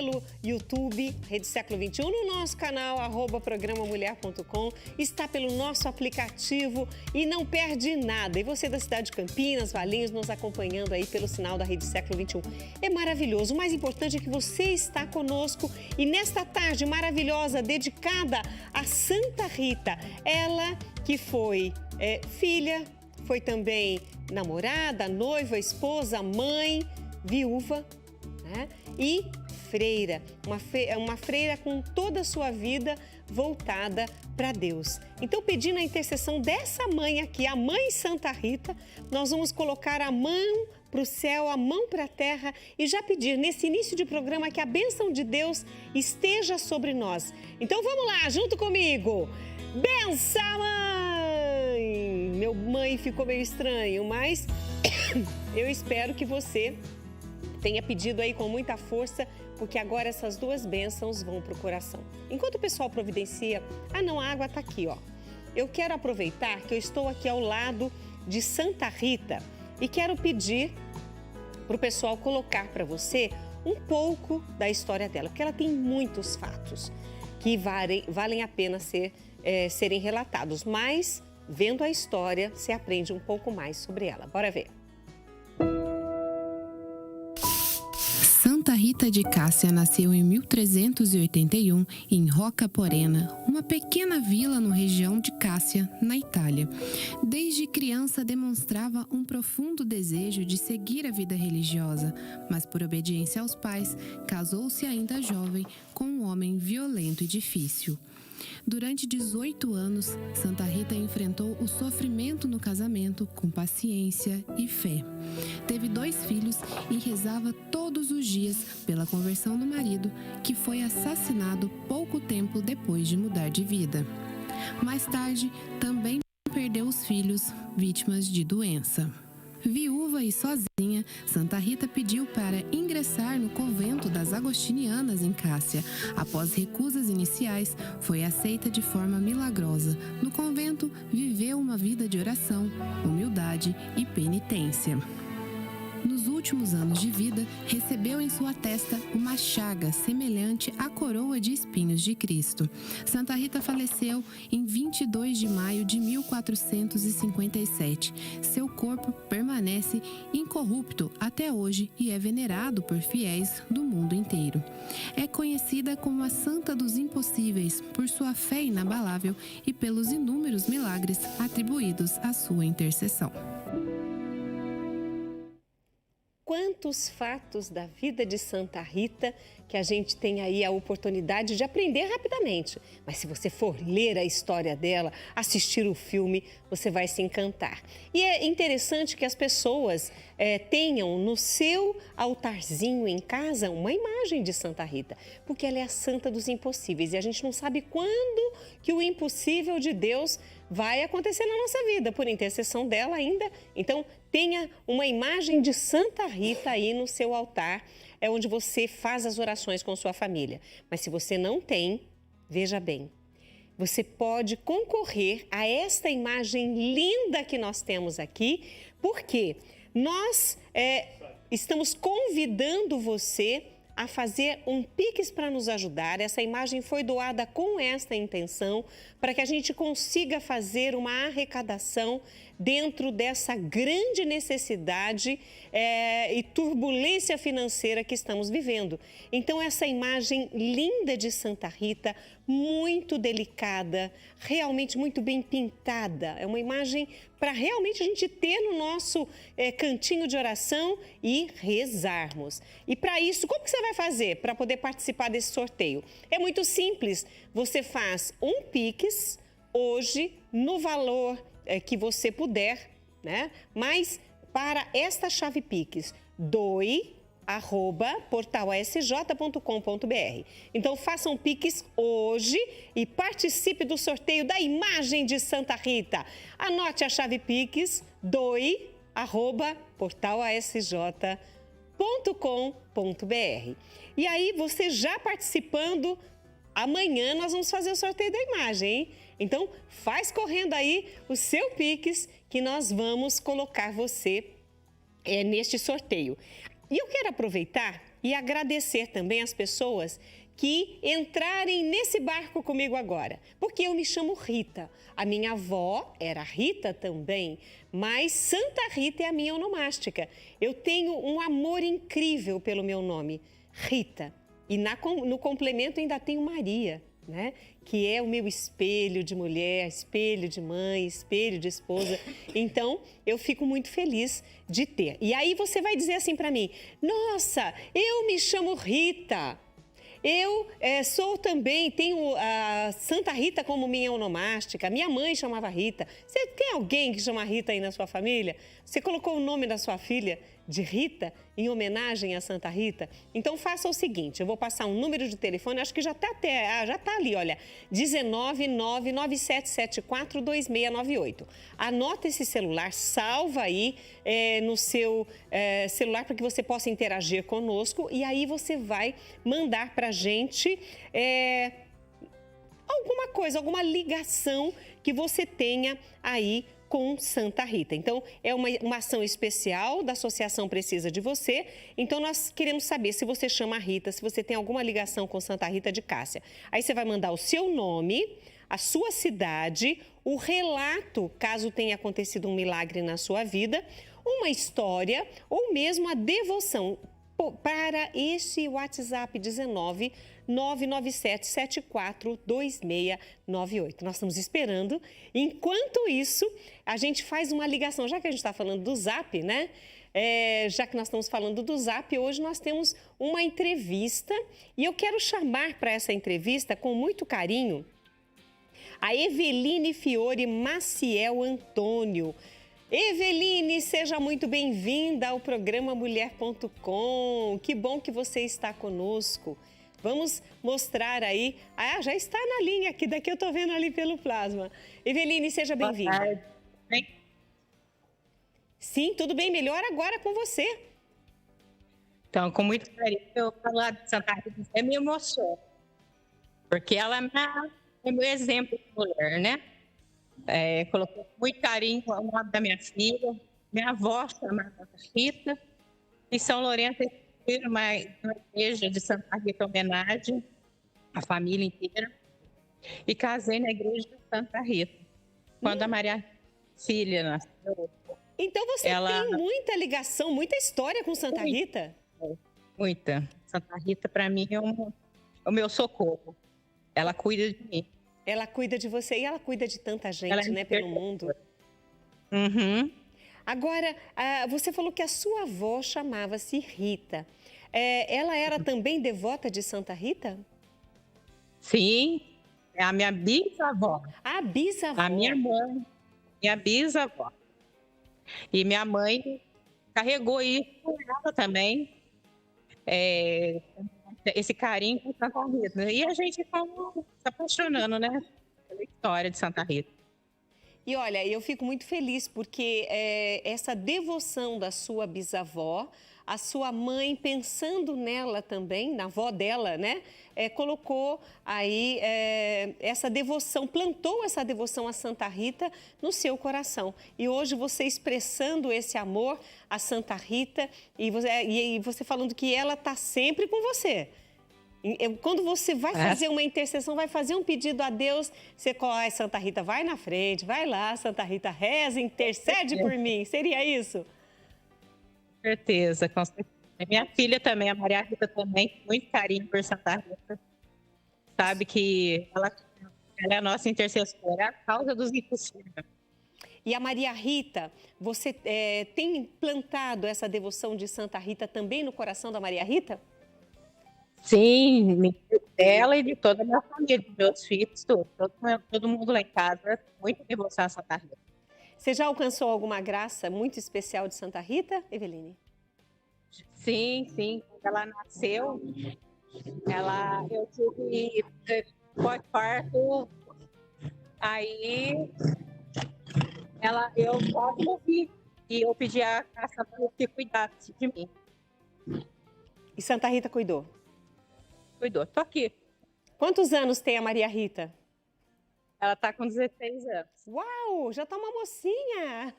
pelo YouTube, Rede Século XXI, no nosso canal, @programamulher.com, está pelo nosso aplicativo e não perde nada. E você da cidade de Campinas, Valinhos, nos acompanhando aí pelo sinal da Rede Século XXI. É maravilhoso. O mais importante é que você está conosco e nesta tarde maravilhosa, dedicada a Santa Rita, ela que foi filha, foi também namorada, noiva, esposa, mãe, viúva, né? E freira, uma freira com toda a sua vida voltada para Deus. Então, pedindo a intercessão dessa mãe aqui, a Mãe Santa Rita, nós vamos colocar a mão para o céu, a mão para a terra e já pedir nesse início de programa que a bênção de Deus esteja sobre nós. Então, vamos lá, junto comigo. Benção, mãe! Meu mãe ficou meio estranho, mas eu espero que você tenha pedido aí com muita força, porque agora essas duas bênçãos vão para o coração. Enquanto o pessoal providencia, a água está aqui, ó. Eu quero aproveitar que eu estou aqui ao lado de Santa Rita e quero pedir para o pessoal colocar para você um pouco da história dela, porque ela tem muitos fatos que valem a pena serem relatados, mas vendo a história, você aprende um pouco mais sobre ela. Bora ver. Santa Rita de Cássia nasceu em 1381 em Rocca Porena, uma pequena vila na região de Cássia, na Itália. Desde criança demonstrava um profundo desejo de seguir a vida religiosa, mas por obediência aos pais, casou-se ainda jovem com um homem violento e difícil. Durante 18 anos, Santa Rita enfrentou o sofrimento no casamento com paciência e fé. Teve 2 filhos e rezava todos os dias pela conversão do marido, que foi assassinado pouco tempo depois de mudar de vida. Mais tarde, também perdeu os filhos, vítimas de doença. Viúva e sozinha, Santa Rita pediu para ingressar no convento das Agostinianas em Cássia. Após recusas iniciais, foi aceita de forma milagrosa. No convento, viveu uma vida de oração, humildade e penitência. Nos últimos anos de vida, recebeu em sua testa uma chaga semelhante à coroa de espinhos de Cristo. Santa Rita faleceu em 22 de maio de 1457. Seu corpo permanece incorrupto até hoje e é venerado por fiéis do mundo inteiro. É conhecida como a Santa dos Impossíveis por sua fé inabalável e pelos inúmeros milagres atribuídos à sua intercessão. Quantos fatos da vida de Santa Rita que a gente tem aí a oportunidade de aprender rapidamente. Mas se você for ler a história dela, assistir o filme, você vai se encantar. E é interessante que as pessoas tenham no seu altarzinho em casa uma imagem de Santa Rita, porque ela é a santa dos impossíveis e a gente não sabe quando que o impossível de Deus vai acontecer na nossa vida, por intercessão dela ainda. Então, tenha uma imagem de Santa Rita aí no seu altar, é onde você faz as orações com sua família. Mas se você não tem, veja bem, você pode concorrer a esta imagem linda que nós temos aqui, porque nós estamos convidando você a fazer um Pix para nos ajudar. Essa imagem foi doada com esta intenção, para que a gente consiga fazer uma arrecadação dentro dessa grande necessidade e turbulência financeira que estamos vivendo. Então, essa imagem linda de Santa Rita, muito delicada, realmente muito bem pintada, é uma imagem para realmente a gente ter no nosso cantinho de oração e rezarmos. E para isso, como que você vai fazer para poder participar desse sorteio? É muito simples, você faz um Pix hoje no valor que você puder, né? Mas para esta chave Pix, doe@portalasj.com.br. Então, façam Pix hoje e participe do sorteio da imagem de Santa Rita. Anote a chave Pix, doe@portalasj.com.br. E aí, você já participando, amanhã nós vamos fazer o sorteio da imagem, hein? Então, faz correndo aí o seu Pix que nós vamos colocar você neste sorteio. E eu quero aproveitar e agradecer também as pessoas que entrarem nesse barco comigo agora, porque eu me chamo Rita. A minha avó era Rita também, mas Santa Rita é a minha onomástica. Eu tenho um amor incrível pelo meu nome, Rita. E no complemento ainda tenho Maria, né? Que é o meu espelho de mulher, espelho de mãe, espelho de esposa. Então, eu fico muito feliz de ter. E aí você vai dizer assim para mim: nossa, eu me chamo Rita. Eu sou também, tenho a Santa Rita como minha onomástica, minha mãe chamava Rita. Você tem alguém que chama Rita aí na sua família? Você colocou o nome da sua filha de Rita em homenagem a Santa Rita? Então faça o seguinte, eu vou passar um número de telefone, acho que já está ali, olha, 19997742698. Anota esse celular, salva aí no seu celular para que você possa interagir conosco e aí você vai mandar para a gente alguma coisa, alguma ligação que você tenha aí com Santa Rita. Então, é uma ação especial da Associação Precisa de Você. Então, nós queremos saber se você chama Rita, se você tem alguma ligação com Santa Rita de Cássia. Aí você vai mandar o seu nome, a sua cidade, o relato, caso tenha acontecido um milagre na sua vida, uma história ou mesmo a devoção para esse WhatsApp 19 997742698. Nós estamos esperando. Enquanto isso, a gente faz uma ligação. Já que a gente está falando do Zap, né? Já que nós estamos falando do Zap, hoje nós temos uma entrevista e eu quero chamar para essa entrevista com muito carinho a Eveline Fiore Maciel Antônio. Eveline, seja muito bem-vinda ao programa Mulher.com. Que bom que você está conosco. Vamos mostrar aí. Já está na linha aqui, daqui eu estou vendo ali pelo plasma. Eveline, seja bem-vinda. Boa tarde. Bem? Sim, tudo bem, melhor agora com você. Então, com muito carinho, eu falar de Santa Rita me emociona. Porque ela é meu exemplo de mulher, né? Colocou muito carinho ao nome da minha filha. Minha avó chamava Rita. E São Lourenço uma igreja de Santa Rita homenagem à família inteira. E casei na igreja de Santa Rita. Quando a Maria filha nasceu. Então você tem muita ligação, muita história com Santa Rita? Muita. Santa Rita, para mim, é o meu socorro. Ela cuida de mim. Ela cuida de você e ela cuida de tanta gente, né, pelo mundo. Uhum. Agora, você falou que a sua avó chamava-se Rita. Ela era também devota de Santa Rita? Sim, é a minha bisavó. A bisavó. A minha mãe, minha bisavó. E minha mãe carregou isso com ela também. Esse carinho com Santa Rita. E a gente como se apaixonando, né? Pela história de Santa Rita. E olha, eu fico muito feliz porque essa devoção da sua bisavó, a sua mãe pensando nela também, na avó dela, né? Colocou aí essa devoção, plantou essa devoção a Santa Rita no seu coração. E hoje você expressando esse amor a Santa Rita e você falando que ela está sempre com você. Quando você vai fazer uma intercessão, vai fazer um pedido a Deus, você coloca, Santa Rita, vai na frente, vai lá, Santa Rita, reza, intercede por mim. Seria isso? Com certeza, com certeza. Minha filha também, a Maria Rita também, muito carinho por Santa Rita. Sabe que ela é a nossa intercessora, é a causa dos impossíveis. E a Maria Rita, você tem plantado essa devoção de Santa Rita também no coração da Maria Rita? Sim, dela e de toda a minha família, de meus filhos, todo mundo lá em casa, muito devoção a Santa Rita. Você já alcançou alguma graça muito especial de Santa Rita, Eveline? Sim. Quando ela nasceu, eu tive pós-parto, aí eu quase morri e eu pedi a Santa Rita que cuidasse de mim. E Santa Rita cuidou? Cuidou, tô aqui. Quantos anos tem a Maria Rita? Ela tá com 16 anos. Uau, já tá uma mocinha!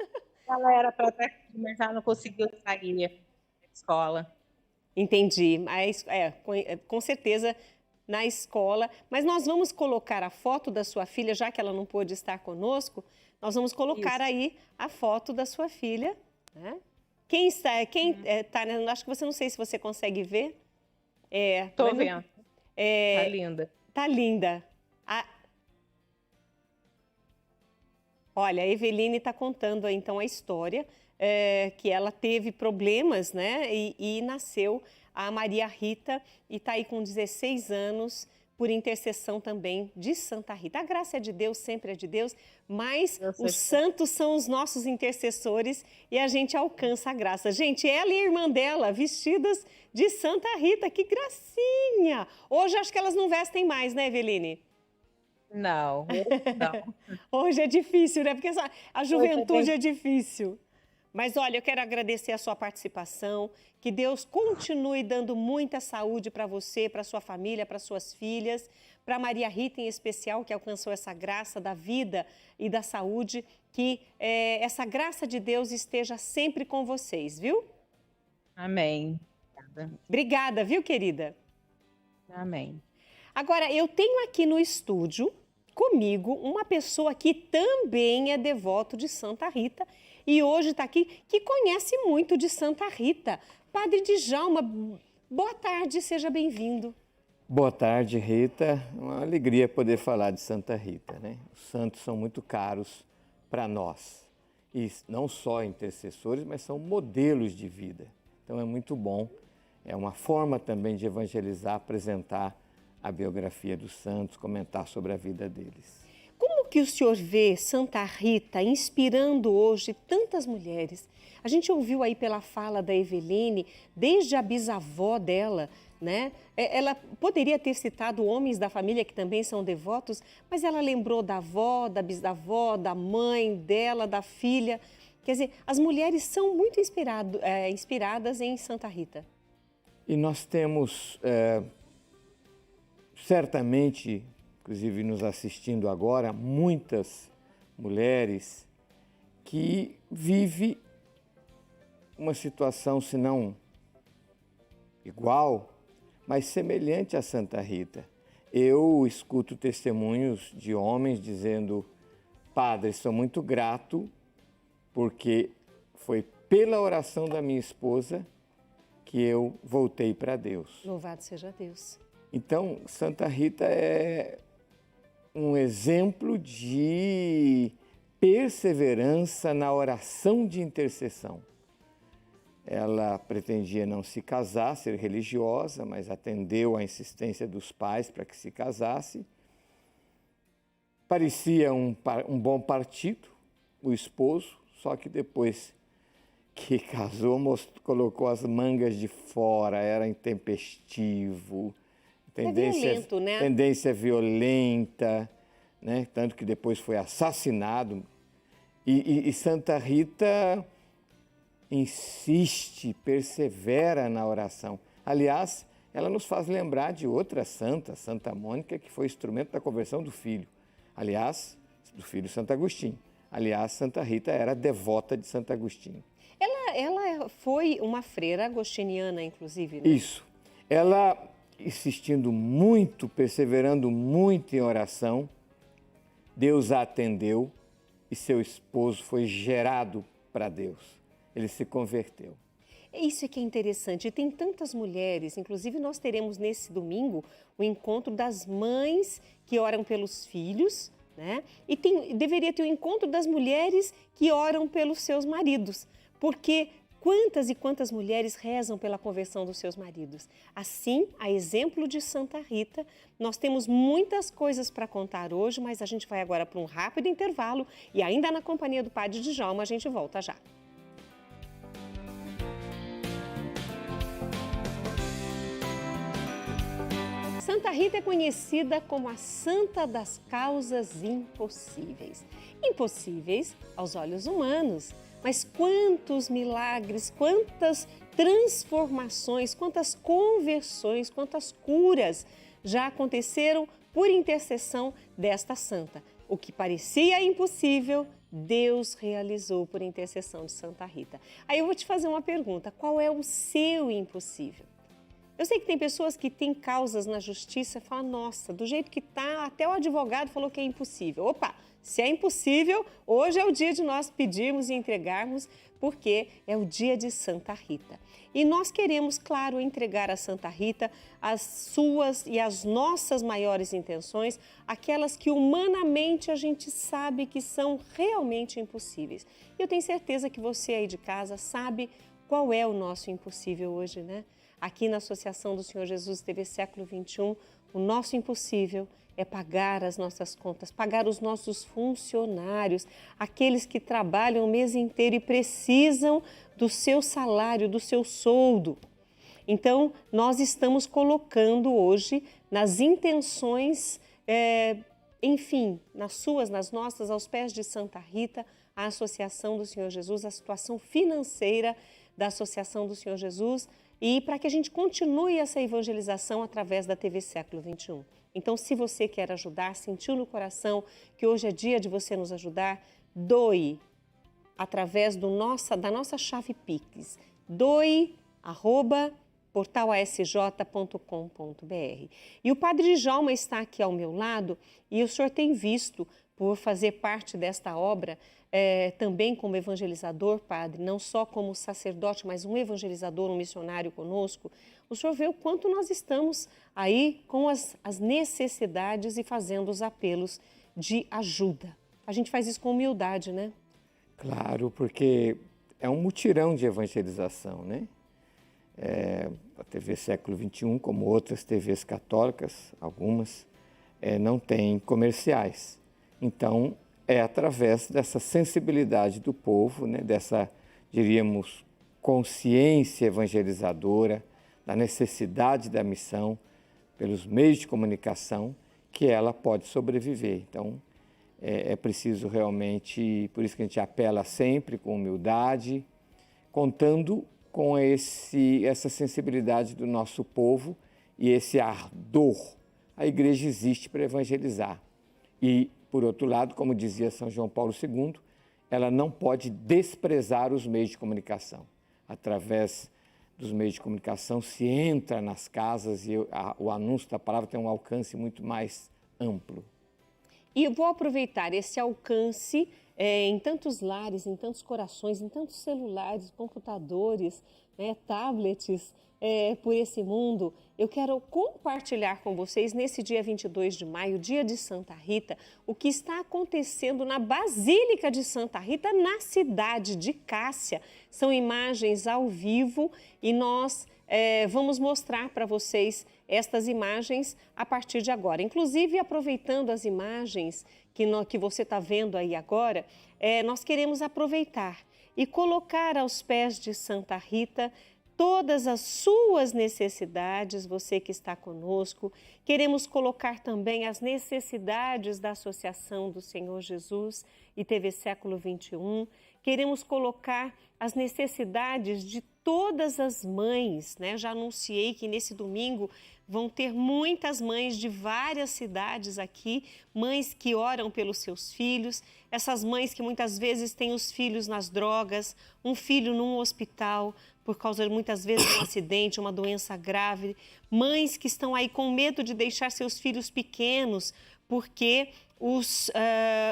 Ela era para estar aqui, mas ela não conseguiu sair da escola. Entendi. Mas, com certeza na escola. Mas nós vamos colocar a foto da sua filha, já que ela não pôde estar conosco, nós vamos colocar Isso. aí a foto da sua filha, né? Quem está, acho que você não sei se você consegue ver. Tô mas não- vendo. é, Tá linda. Tá linda. Olha, a Eveline está contando aí, então a história que ela teve problemas, né? E nasceu a Maria Rita e está aí com 16 anos por intercessão também de Santa Rita. A graça é de Deus, sempre é de Deus, mas os santos são os nossos intercessores e a gente alcança a graça. Gente, ela e a irmã dela vestidas de Santa Rita, que gracinha! Hoje acho que elas não vestem mais, né, Eveline? Não, não. Hoje é difícil, né? Porque a juventude bem- é difícil. Mas olha, eu quero agradecer a sua participação, que Deus continue dando muita saúde para você, para sua família, para suas filhas, para Maria Rita em especial, que alcançou essa graça da vida e da saúde, que essa graça de Deus esteja sempre com vocês, viu? Amém. Obrigada, viu, querida? Amém. Agora, eu tenho aqui no estúdio comigo uma pessoa que também é devoto de Santa Rita e hoje está aqui, que conhece muito de Santa Rita. Padre Djalma, boa tarde, seja bem-vindo. Boa tarde, Rita. Uma alegria poder falar de Santa Rita, né? Os santos são muito caros para nós. E não só intercessores, mas são modelos de vida. Então é muito bom. É uma forma também de evangelizar, apresentar a biografia dos santos, comentar sobre a vida deles. Como que o senhor vê Santa Rita inspirando hoje tantas mulheres? A gente ouviu aí pela fala da Eveline, desde a bisavó dela, né? Ela poderia ter citado homens da família que também são devotos, mas ela lembrou da avó, da bisavó, da mãe dela, da filha. Quer dizer, as mulheres são muito inspiradas em Santa Rita. E nós temos, certamente, inclusive nos assistindo agora, muitas mulheres que vivem uma situação, se não igual, mas semelhante a Santa Rita. Eu escuto testemunhos de homens dizendo: Padre, sou muito grato porque foi pela oração da minha esposa que eu voltei para Deus. Louvado seja Deus. Então, Santa Rita é um exemplo de perseverança na oração de intercessão. Ela pretendia não se casar, ser religiosa, mas atendeu à insistência dos pais para que se casasse. Parecia um bom partido, o esposo, só que depois que casou, colocou as mangas de fora, era intempestivo, violento, né? Tendência violenta, né? Tanto que depois foi assassinado. E Santa Rita insiste, persevera na oração. Aliás, ela nos faz lembrar de outra santa, Santa Mônica, que foi instrumento da conversão do filho. Aliás, do filho Santo Agostinho. Aliás, Santa Rita era devota de Santo Agostinho. Ela foi uma freira agostiniana, inclusive, né? Isso. Ela, insistindo muito, perseverando muito em oração, Deus a atendeu e seu esposo foi gerado para Deus. Ele se converteu. Isso é que é interessante. E tem tantas mulheres, inclusive nós teremos nesse domingo o encontro das mães que oram pelos filhos, né? E deveria ter o encontro das mulheres que oram pelos seus maridos, porque quantas e quantas mulheres rezam pela conversão dos seus maridos. Assim, a exemplo de Santa Rita, nós temos muitas coisas para contar hoje, mas a gente vai agora para um rápido intervalo e ainda na companhia do Padre Djalma a gente volta já. Santa Rita é conhecida como a santa das causas impossíveis. Impossíveis aos olhos humanos, mas quantos milagres, quantas transformações, quantas conversões, quantas curas já aconteceram por intercessão desta santa. O que parecia impossível, Deus realizou por intercessão de Santa Rita. Aí eu vou te fazer uma pergunta: qual é o seu impossível? Eu sei que tem pessoas que têm causas na justiça e falam, nossa, do jeito que está, até o advogado falou que é impossível. Opa, se é impossível, hoje é o dia de nós pedirmos e entregarmos, porque é o dia de Santa Rita. E nós queremos, claro, entregar a Santa Rita as suas e as nossas maiores intenções, aquelas que humanamente a gente sabe que são realmente impossíveis. E eu tenho certeza que você aí de casa sabe qual é o nosso impossível hoje, né? Aqui na Associação do Senhor Jesus TV Século XXI, o nosso impossível é pagar as nossas contas, pagar os nossos funcionários, aqueles que trabalham o mês inteiro e precisam do seu salário, do seu soldo. Então, nós estamos colocando hoje nas intenções, enfim, nas suas, nas nossas, aos pés de Santa Rita, a Associação do Senhor Jesus, a situação financeira da Associação do Senhor Jesus e para que a gente continue essa evangelização através da TV Século XXI. Então, se você quer ajudar, sentiu no coração que hoje é dia de você nos ajudar, doe através da nossa chave Pix, doe@portalasj.com.br. E o Padre Djalma está aqui ao meu lado e o senhor tem visto, por fazer parte desta obra, também como evangelizador, Padre, não só como sacerdote, mas um evangelizador, um missionário conosco, o senhor vê o quanto nós estamos aí com as necessidades e fazendo os apelos de ajuda. A gente faz isso com humildade, né? Claro, porque é um mutirão de evangelização, né? A TV Século XXI, como outras TVs católicas, algumas, não tem comerciais. Então, é através dessa sensibilidade do povo, né? Dessa, diríamos, consciência evangelizadora, da necessidade da missão, pelos meios de comunicação, que ela pode sobreviver. Então, é preciso realmente, por isso que a gente apela sempre com humildade, contando com essa sensibilidade do nosso povo e esse ardor. A igreja existe para evangelizar. E, por outro lado, como dizia São João Paulo II, ela não pode desprezar os meios de comunicação. Através dos meios de comunicação se entra nas casas e o anúncio da palavra tem um alcance muito mais amplo. E eu vou aproveitar esse alcance em tantos lares, em tantos corações, em tantos celulares, computadores, tablets, por esse mundo. Eu quero compartilhar com vocês, nesse dia 22 de maio, dia de Santa Rita, o que está acontecendo na Basílica de Santa Rita, na cidade de Cássia. São imagens ao vivo e nós vamos mostrar para vocês estas imagens a partir de agora. Inclusive, aproveitando as imagens que você está vendo aí agora, nós queremos aproveitar e colocar aos pés de Santa Rita todas as suas necessidades, você que está conosco. Queremos colocar também as necessidades da Associação do Senhor Jesus e TV Século XXI. Queremos colocar as necessidades de todas as mães, né? Já anunciei que nesse domingo vão ter muitas mães de várias cidades aqui, mães que oram pelos seus filhos, essas mães que muitas vezes têm os filhos nas drogas, um filho num hospital, por causa muitas vezes de um acidente, uma doença grave, mães que estão aí com medo de deixar seus filhos pequenos, porque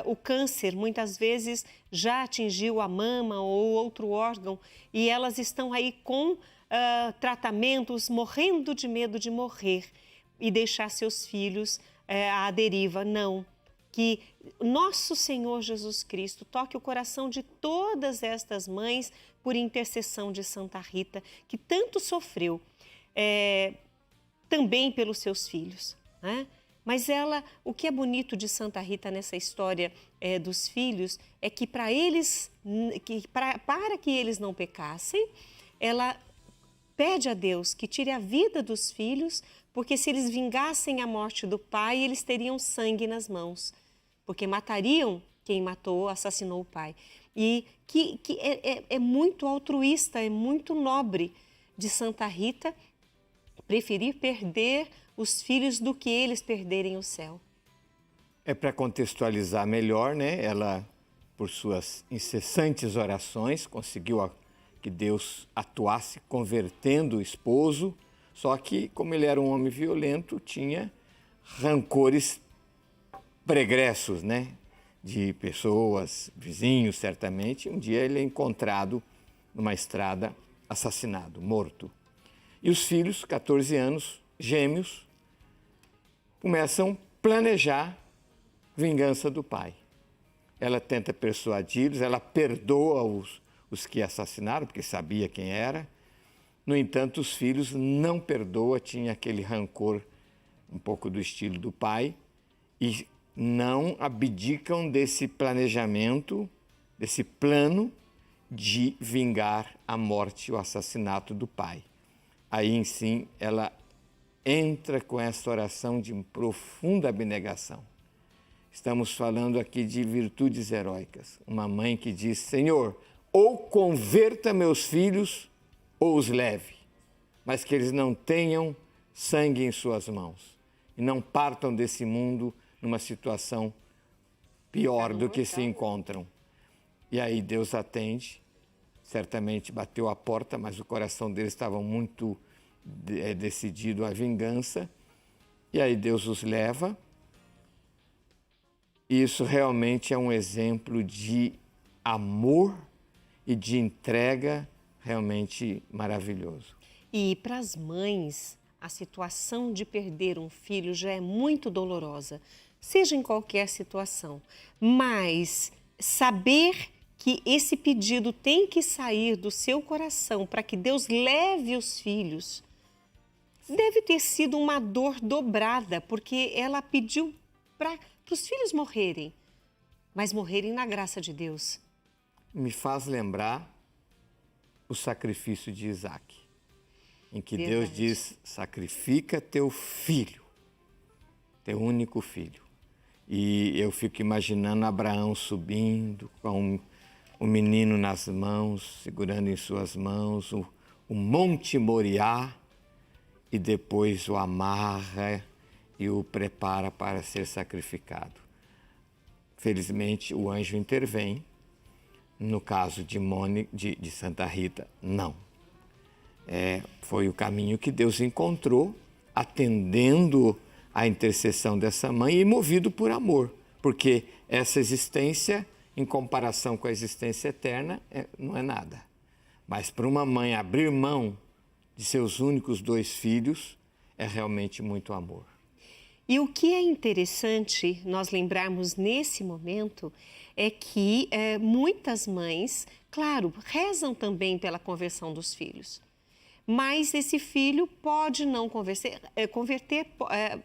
o câncer muitas vezes já atingiu a mama ou outro órgão e elas estão aí com tratamentos, morrendo de medo de morrer e deixar seus filhos à deriva. Não, que nosso Senhor Jesus Cristo toque o coração de todas estas mães por intercessão de Santa Rita, que tanto sofreu também pelos seus filhos, né? Mas o que é bonito de Santa Rita nessa história dos filhos é que para que eles não pecassem, ela pede a Deus que tire a vida dos filhos, porque se eles vingassem a morte do pai, eles teriam sangue nas mãos, porque matariam quem assassinou o pai. E que é muito altruísta, é muito nobre de Santa Rita preferir perder os filhos do que eles perderem o céu. Para contextualizar melhor, né? Ela, por suas incessantes orações, conseguiu que Deus atuasse convertendo o esposo Só que, como ele era um homem violento, tinha rancores pregressos, né? De pessoas, vizinhos, certamente. Um dia ele é encontrado numa estrada, assassinado, morto. E os filhos, 14 anos, gêmeos, começam a planejar vingança do pai. Ela tenta persuadi-los, ela perdoa os que assassinaram, porque sabia quem era. No entanto, os filhos não perdoam, tinha aquele rancor um pouco do estilo do pai e não abdicam desse planejamento, desse plano de vingar a morte e o assassinato do pai. Aí, sim, ela entra com essa oração de profunda abnegação. Estamos falando aqui de virtudes heróicas. Uma mãe que diz: Senhor, ou converta meus filhos ou os leve, mas que eles não tenham sangue em suas mãos e não partam desse mundo numa situação pior do que se encontram. E aí Deus atende, certamente bateu a porta, mas o coração deles estava muito decidido à vingança, e aí Deus os leva. E isso realmente é um exemplo de amor e de entrega realmente maravilhoso. E para as mães, a situação de perder um filho já é muito dolorosa, seja em qualquer situação. Mas saber que esse pedido tem que sair do seu coração para que Deus leve os filhos, deve ter sido uma dor dobrada, porque ela pediu para os filhos morrerem, mas morrerem na graça de Deus. Me faz lembrar o sacrifício de Isaac, em que Verdade. Deus diz: sacrifica teu filho, teu único filho. E eu fico imaginando Abraão subindo com o menino nas mãos, segurando em suas mãos o Monte Moriá, e depois o amarra e o prepara para ser sacrificado. Felizmente, o anjo intervém. No caso de Santa Rita, não. Foi o caminho que Deus encontrou, atendendo à intercessão dessa mãe e movido por amor, porque essa existência, em comparação com a existência eterna, não é nada. Mas para uma mãe abrir mão de seus únicos 2 filhos, é realmente muito amor. E o que é interessante nós lembrarmos nesse momento é que muitas mães, claro, rezam também pela conversão dos filhos. Mas esse filho pode não converter,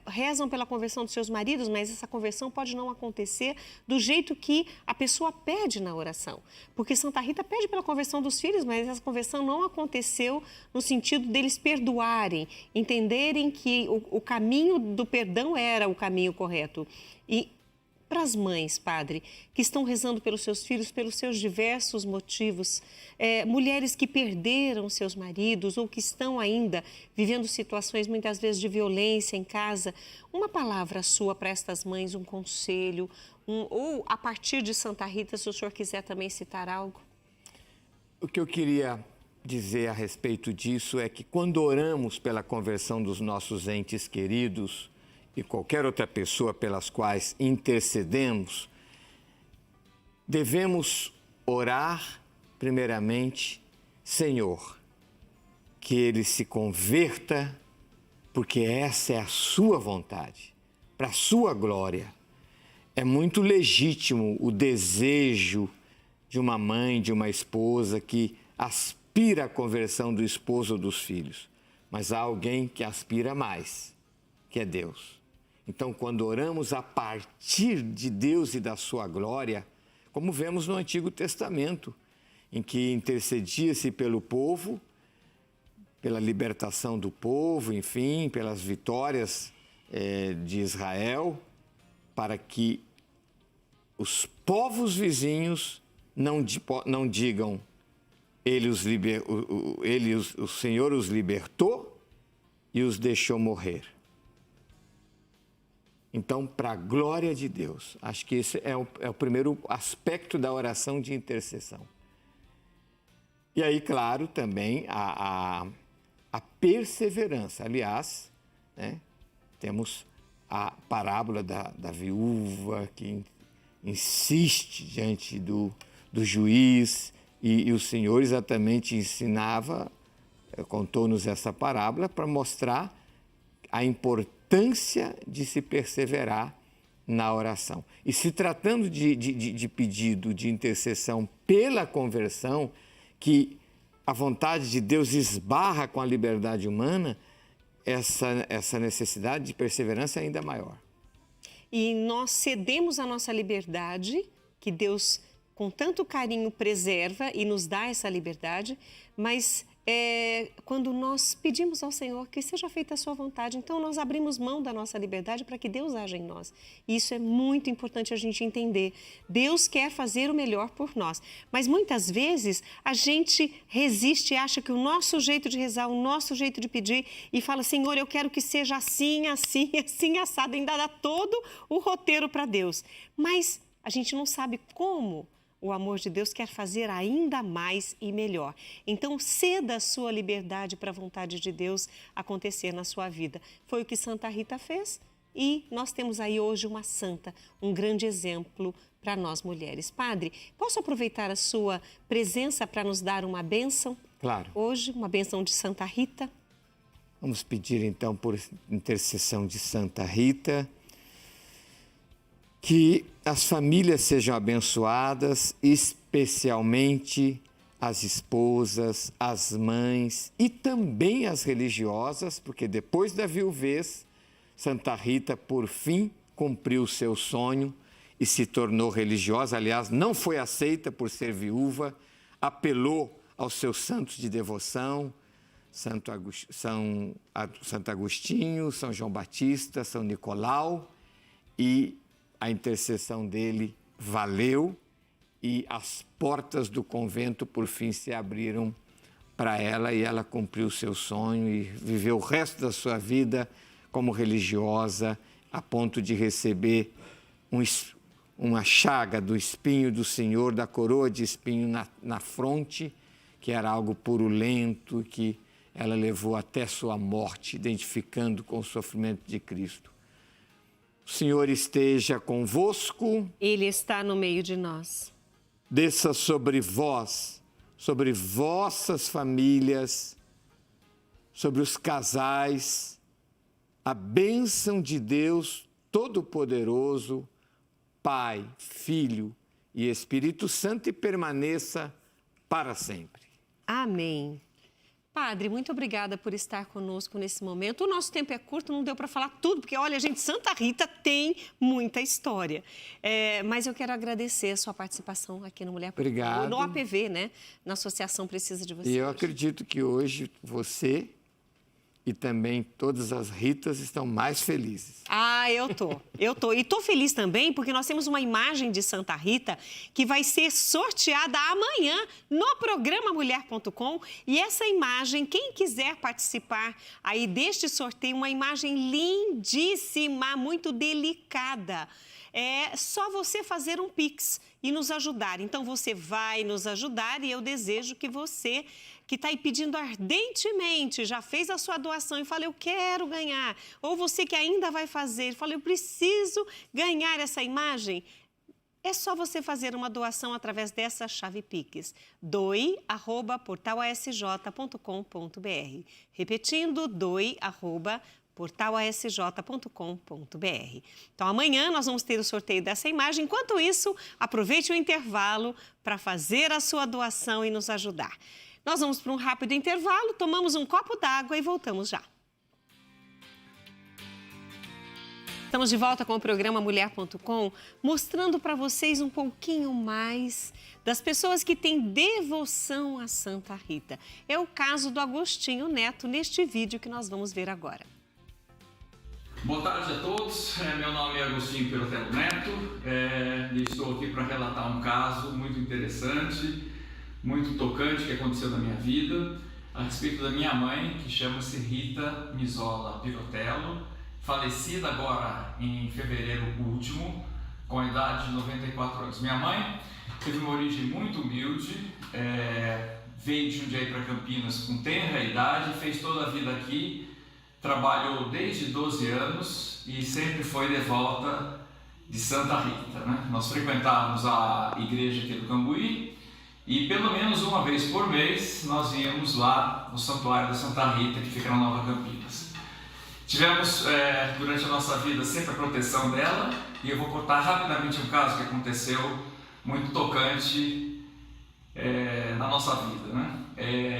rezam pela conversão dos seus maridos, mas essa conversão pode não acontecer do jeito que a pessoa pede na oração. Porque Santa Rita pede pela conversão dos filhos, mas essa conversão não aconteceu no sentido deles perdoarem, entenderem que o caminho do perdão era o caminho correto. E para as mães, padre, que estão rezando pelos seus filhos, pelos seus diversos motivos, mulheres que perderam seus maridos ou que estão ainda vivendo situações muitas vezes de violência em casa, uma palavra sua para estas mães, um conselho, ou a partir de Santa Rita, se o senhor quiser também citar algo. O que eu queria dizer a respeito disso é que quando oramos pela conversão dos nossos entes queridos, e qualquer outra pessoa pelas quais intercedemos, devemos orar primeiramente: Senhor, que ele se converta, porque essa é a sua vontade, para a sua glória. É muito legítimo o desejo de uma mãe, de uma esposa que aspira à conversão do esposo ou dos filhos, mas há alguém que aspira mais, que é Deus. Então, quando oramos a partir de Deus e da sua glória, como vemos no Antigo Testamento, em que intercedia-se pelo povo, pela libertação do povo, enfim, pelas vitórias de Israel, para que os povos vizinhos não digam: o Senhor os libertou e os deixou morrer. Então, para a glória de Deus, acho que esse é o primeiro aspecto da oração de intercessão. E aí, claro, também a a perseverança. Aliás, né, temos a parábola da viúva que insiste diante do juiz, e o Senhor exatamente ensinava, contou-nos essa parábola para mostrar a importância de se perseverar na oração. E se tratando de pedido de intercessão pela conversão, que a vontade de Deus esbarra com a liberdade humana, essa necessidade de perseverança é ainda maior. E nós cedemos a nossa liberdade, que Deus com tanto carinho preserva e nos dá essa liberdade, mas quando nós pedimos ao Senhor que seja feita a sua vontade, então nós abrimos mão da nossa liberdade para que Deus haja em nós. E isso é muito importante a gente entender. Deus quer fazer o melhor por nós, mas muitas vezes a gente resiste e acha que o nosso jeito de rezar, o nosso jeito de pedir, e fala, Senhor, eu quero que seja assim, assim, assim, assado, ainda dá todo o roteiro para Deus. Mas a gente não sabe como o amor de Deus quer fazer ainda mais e melhor. Então, ceda a sua liberdade para a vontade de Deus acontecer na sua vida. Foi o que Santa Rita fez e nós temos aí hoje uma santa, um grande exemplo para nós mulheres. Padre, posso aproveitar a sua presença para nos dar uma bênção? Claro. Hoje, uma bênção de Santa Rita. Vamos pedir então por intercessão de Santa Rita, que as famílias sejam abençoadas, especialmente as esposas, as mães e também as religiosas, porque depois da viuvez, Santa Rita, por fim, cumpriu o seu sonho e se tornou religiosa. Aliás, não foi aceita por ser viúva, apelou aos seus santos de devoção, Santo Agostinho, São João Batista, São Nicolau, e a intercessão dele valeu e as portas do convento por fim se abriram para ela e ela cumpriu o seu sonho e viveu o resto da sua vida como religiosa, a ponto de receber uma chaga do espinho do Senhor, da coroa de espinho na fronte, que era algo purulento, que ela levou até sua morte, identificando com o sofrimento de Cristo. O Senhor esteja convosco. Ele está no meio de nós. Desça sobre vós, sobre vossas famílias, sobre os casais, a bênção de Deus Todo-Poderoso, Pai, Filho e Espírito Santo, e permaneça para sempre. Amém. Padre, muito obrigada por estar conosco nesse momento. O nosso tempo é curto, não deu para falar tudo, porque, olha, gente, Santa Rita tem muita história. Mas eu quero agradecer a sua participação aqui no Mulher por Obrigado. No APV, né? Na Associação Precisa de Você. E eu acredito que hoje você e também todas as Ritas estão mais felizes. Ah, eu tô. E tô feliz também porque nós temos uma imagem de Santa Rita que vai ser sorteada amanhã no programa Mulher.com. E essa imagem, quem quiser participar aí deste sorteio, uma imagem lindíssima, muito delicada. É só você fazer um Pix e nos ajudar. Então, você vai nos ajudar e eu desejo que você, que está aí pedindo ardentemente, já fez a sua doação e fala, eu quero ganhar. Ou você que ainda vai fazer, fala, eu preciso ganhar essa imagem. É só você fazer uma doação através dessa chave Pix, doe@portalasj.com.br. Repetindo, doe@portalasj.com.br. Então, amanhã nós vamos ter o sorteio dessa imagem. Enquanto isso, aproveite o intervalo para fazer a sua doação e nos ajudar. Nós vamos para um rápido intervalo, tomamos um copo d'água e voltamos já. Estamos de volta com o programa Mulher.com, mostrando para vocês um pouquinho mais das pessoas que têm devoção a Santa Rita. É o caso do Agostinho Neto neste vídeo que nós vamos ver agora. Boa tarde a todos, meu nome é Agostinho Pirotelo Neto e estou aqui para relatar um caso muito interessante, muito tocante que aconteceu na minha vida, a respeito da minha mãe, que chama-se Rita Misola Pirotelo, falecida agora em fevereiro último, com a idade de 94 anos. Minha mãe teve uma origem muito humilde, veio de Jundiaí para Campinas com tenra idade, fez toda a vida aqui, trabalhou desde 12 anos e sempre foi devota de Santa Rita, né? Nós frequentávamos a igreja aqui do Cambuí e pelo menos uma vez por mês nós íamos lá no Santuário da Santa Rita, que fica na Nova Campinas. Tivemos durante a nossa vida sempre a proteção dela e eu vou contar rapidamente um caso que aconteceu muito tocante na nossa vida, né?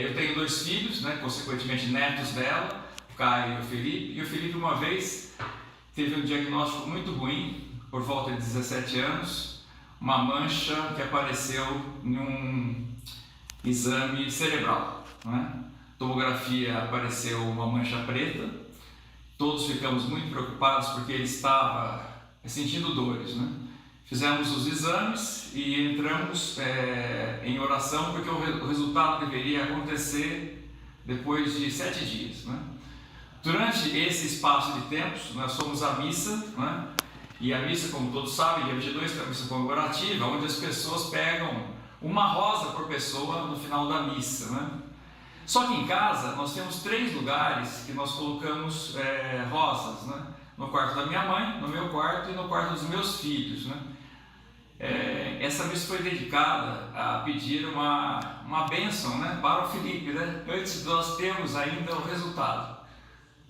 Eu tenho 2 filhos, né, consequentemente netos dela, o Caio e o Felipe. E o Felipe uma vez teve um diagnóstico muito ruim, por volta de 17 anos, uma mancha que apareceu em um exame cerebral, né? Tomografia, apareceu uma mancha preta. Todos ficamos muito preocupados porque ele estava sentindo dores, né? Fizemos os exames e entramos em oração porque o resultado deveria acontecer depois de 7 dias, né? Durante esse espaço de tempos, nós fomos à missa, né? E a missa, como todos sabem, dia 22 é a missa comemorativa, onde as pessoas pegam uma rosa por pessoa no final da missa, né? Só que em casa nós temos 3 lugares que nós colocamos rosas, né? No quarto da minha mãe, no meu quarto e no quarto dos meus filhos, né? Essa missa foi dedicada a pedir uma bênção, né, para o Felipe, né? Antes de nós termos ainda o resultado.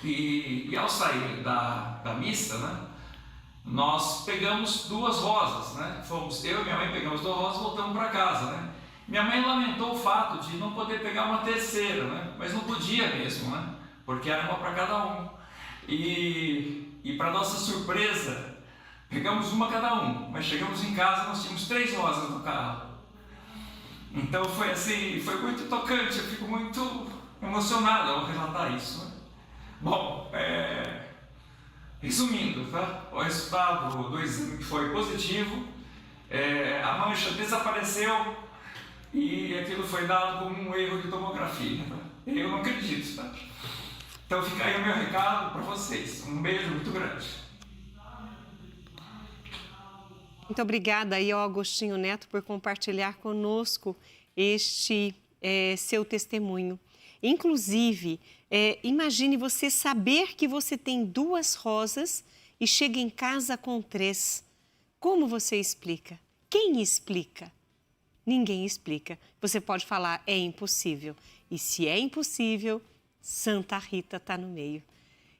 E ao sair da missa, né, nós pegamos 2 rosas, né? Eu e minha mãe pegamos 2 rosas e voltamos para casa, né? Minha mãe lamentou o fato de não poder pegar uma terceira, né? Mas não podia mesmo, né? Porque era uma para cada um. E para nossa surpresa, pegamos uma cada um, mas chegamos em casa, nós tínhamos 3 rosas no carro. Então foi assim, foi muito tocante, eu fico muito emocionado ao relatar isso, né? Bom, resumindo, tá? O resultado do exame foi positivo, a mancha desapareceu e aquilo foi dado como um erro de tomografia, tá? Eu não acredito, tá? Então fica aí o meu recado para vocês. Um beijo muito grande. Muito obrigada aí ao Agostinho Neto por compartilhar conosco este seu testemunho. Inclusive, imagine você saber que você tem 2 rosas e chega em casa com 3. Como você explica? Quem explica? Ninguém explica. Você pode falar, é impossível. E se é impossível, Santa Rita está no meio.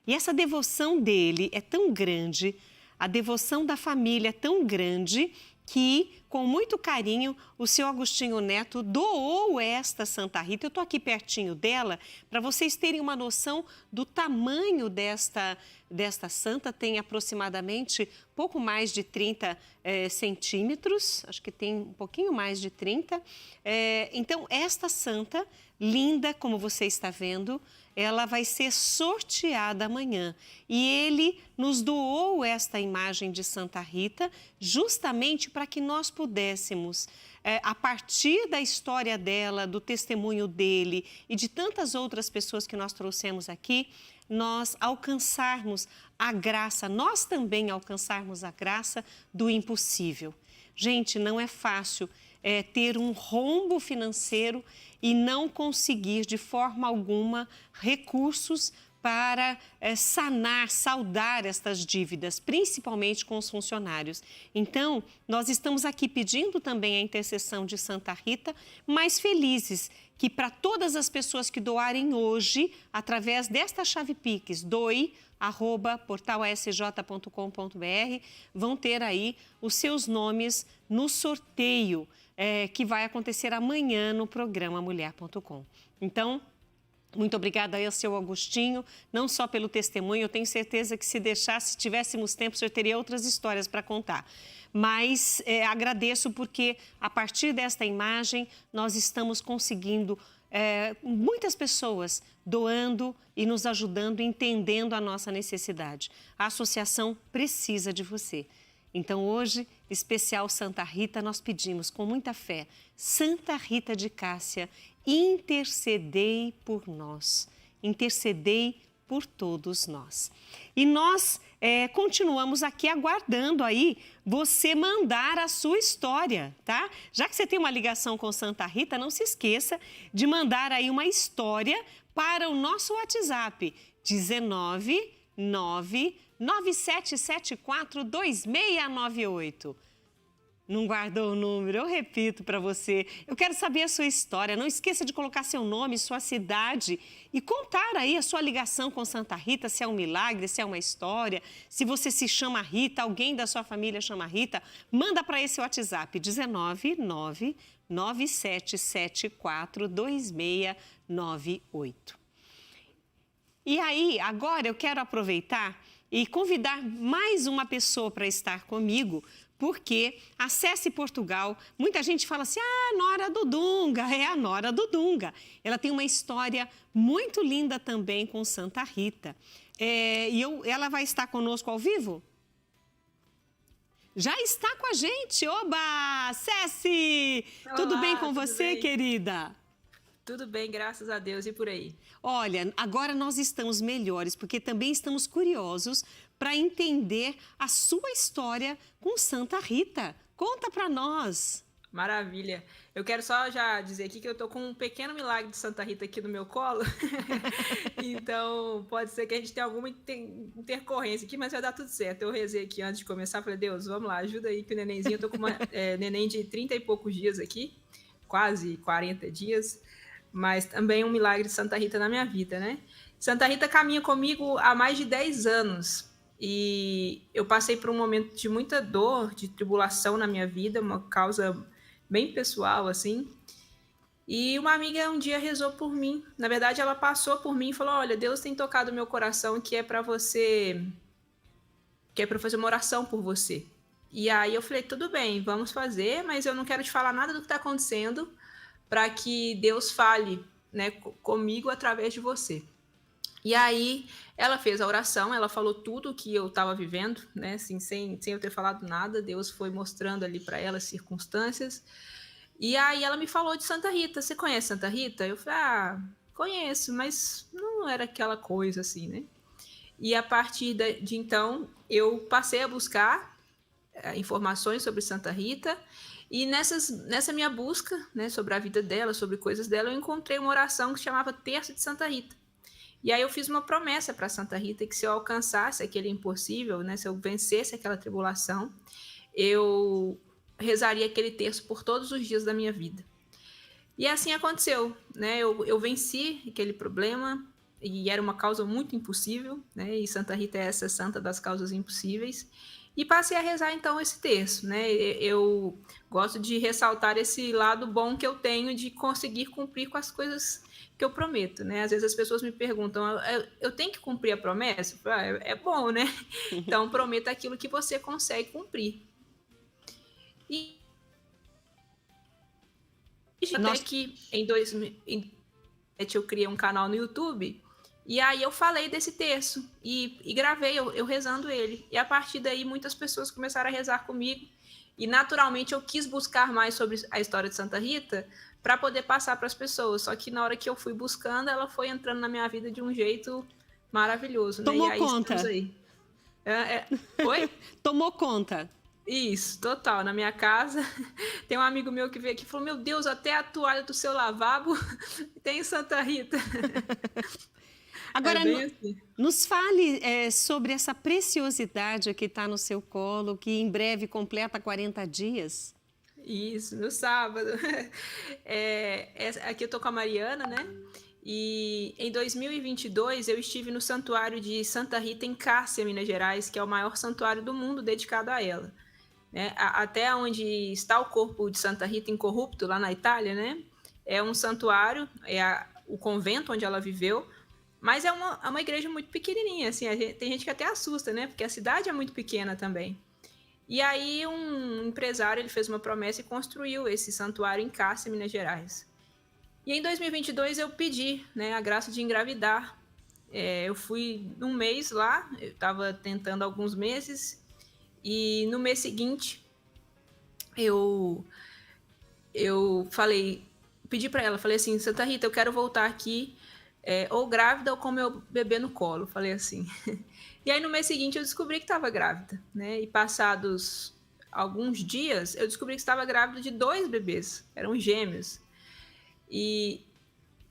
E essa devoção dele é tão grande, a devoção da família é tão grande que, com muito carinho, o seu Agostinho Neto doou esta Santa Rita. Eu estou aqui pertinho dela para vocês terem uma noção do tamanho desta santa. Tem aproximadamente pouco mais de 30 centímetros, acho que tem um pouquinho mais de 30. Então, esta santa, linda, como você está vendo, ela vai ser sorteada amanhã. E ele nos doou esta imagem de Santa Rita justamente para que nós pudéssemos, a partir da história dela, do testemunho dele e de tantas outras pessoas que nós trouxemos aqui, nós alcançarmos a graça, nós também alcançarmos a graça do impossível. Gente, não é fácil ter um rombo financeiro e não conseguir de forma alguma recursos para saldar estas dívidas, principalmente com os funcionários. Então, nós estamos aqui pedindo também a intercessão de Santa Rita, mas felizes que para todas as pessoas que doarem hoje, através desta chave Pix, doe@portalasj.com.br, vão ter aí os seus nomes no sorteio que vai acontecer amanhã no programa Mulher.com. Então, muito obrigada aí ao seu Agostinho, não só pelo testemunho, eu tenho certeza que se deixasse, se tivéssemos tempo, o senhor teria outras histórias para contar. Mas agradeço porque, a partir desta imagem, nós estamos conseguindo muitas pessoas doando e nos ajudando, entendendo a nossa necessidade. A associação precisa de você. Então, hoje, especial Santa Rita, nós pedimos com muita fé, Santa Rita de Cássia, intercedei por nós, intercedei por todos nós. E nós continuamos aqui aguardando aí você mandar a sua história, tá? Já que você tem uma ligação com Santa Rita, não se esqueça de mandar aí uma história para o nosso WhatsApp, 19997742698. Não guardou o número? Eu repito para você. Eu quero saber a sua história. Não esqueça de colocar seu nome, sua cidade e contar aí a sua ligação com Santa Rita, se é um milagre, se é uma história, se você se chama Rita, alguém da sua família chama Rita. Manda para esse WhatsApp, 19997742698. E aí, agora eu quero aproveitar e convidar mais uma pessoa para estar comigo, porque Acesse Portugal, muita gente fala assim, a Nora do Dunga, é a Nora do Dunga. Ela tem uma história muito linda também com Santa Rita. Ela vai estar conosco ao vivo? Já está com a gente, oba! Ceci! Olá, tudo bem com você, bem? Querida? Tudo bem, graças a Deus, e por aí? Olha, agora nós estamos melhores, porque também estamos curiosos para entender a sua história com Santa Rita. Conta para nós. Maravilha. Eu quero só já dizer aqui que eu tô com um pequeno milagre de Santa Rita aqui no meu colo. Então, pode ser que a gente tenha alguma intercorrência aqui, mas vai dar tudo certo. Eu rezei aqui antes de começar, falei, Deus, vamos lá, ajuda aí que o nenenzinho, eu tô com uma neném de 30 e poucos dias aqui, quase 40 dias, mas também um milagre de Santa Rita na minha vida, né? Santa Rita caminha comigo há mais de 10 anos. E eu passei por um momento de muita dor, de tribulação na minha vida, uma causa bem pessoal, assim. E uma amiga um dia rezou por mim. Na verdade, ela passou por mim e falou, olha, Deus tem tocado meu coração que é para você... que é para fazer uma oração por você. E aí eu falei, tudo bem, vamos fazer, mas eu não quero te falar nada do que está acontecendo para que Deus fale, né, comigo através de você. E aí ela fez a oração, ela falou tudo o que eu estava vivendo, né? Assim, sem eu ter falado nada, Deus foi mostrando ali para ela as circunstâncias. E aí ela me falou de Santa Rita. Você conhece Santa Rita? Eu falei, conheço, mas não era aquela coisa assim, né? E a partir de então, eu passei a buscar informações sobre Santa Rita. E nessa minha busca, né, sobre a vida dela, sobre coisas dela, eu encontrei uma oração que se chamava Terço de Santa Rita. E aí eu fiz uma promessa para Santa Rita que se eu alcançasse aquele impossível, né, se eu vencesse aquela tribulação, eu rezaria aquele terço por todos os dias da minha vida. E assim aconteceu, né? Eu venci aquele problema e era uma causa muito impossível, né? E Santa Rita é essa santa das causas impossíveis. E passei a rezar então esse terço, né? Eu gosto de ressaltar esse lado bom que eu tenho de conseguir cumprir com as coisas que eu prometo, né? Às vezes as pessoas me perguntam, eu tenho que cumprir a promessa? É bom, né? Então, prometa aquilo que você consegue cumprir. E até que em 2007 eu criei um canal no YouTube e aí eu falei desse terço e gravei eu rezando ele. E a partir daí muitas pessoas começaram a rezar comigo e naturalmente eu quis buscar mais sobre a história de Santa Rita para poder passar para as pessoas. Só que na hora que eu fui buscando, ela foi entrando na minha vida de um jeito maravilhoso. Né? Tomou e aí conta. Aí. Oi? Tomou conta. Isso, total. Na minha casa, tem um amigo meu que veio aqui e falou, meu Deus, até a toalha do seu lavabo tem Santa Rita. Agora, assim. Nos fale sobre essa preciosidade que está no seu colo, que em breve completa 40 dias. Isso, no sábado. Aqui eu tô com a Mariana, né? E em 2022 eu estive no santuário de Santa Rita em Cássia, Minas Gerais, que é o maior santuário do mundo dedicado a ela. Né? Até onde está o corpo de Santa Rita incorrupto, lá na Itália, né? É um santuário, o convento onde ela viveu, mas é uma igreja muito pequenininha, assim, tem gente que até assusta, né? Porque a cidade é muito pequena também. E aí um empresário ele fez uma promessa e construiu esse santuário em Cássia, Minas Gerais. E em 2022 eu pedi, né, a graça de engravidar. Eu fui um mês lá, eu estava tentando alguns meses, e no mês seguinte eu falei, pedi para ela, falei assim, Santa Rita, eu quero voltar aqui ou grávida ou com meu bebê no colo, falei assim. E aí no mês seguinte eu descobri que estava grávida, né? E passados alguns dias eu descobri que estava grávida de 2 bebês, eram gêmeos. E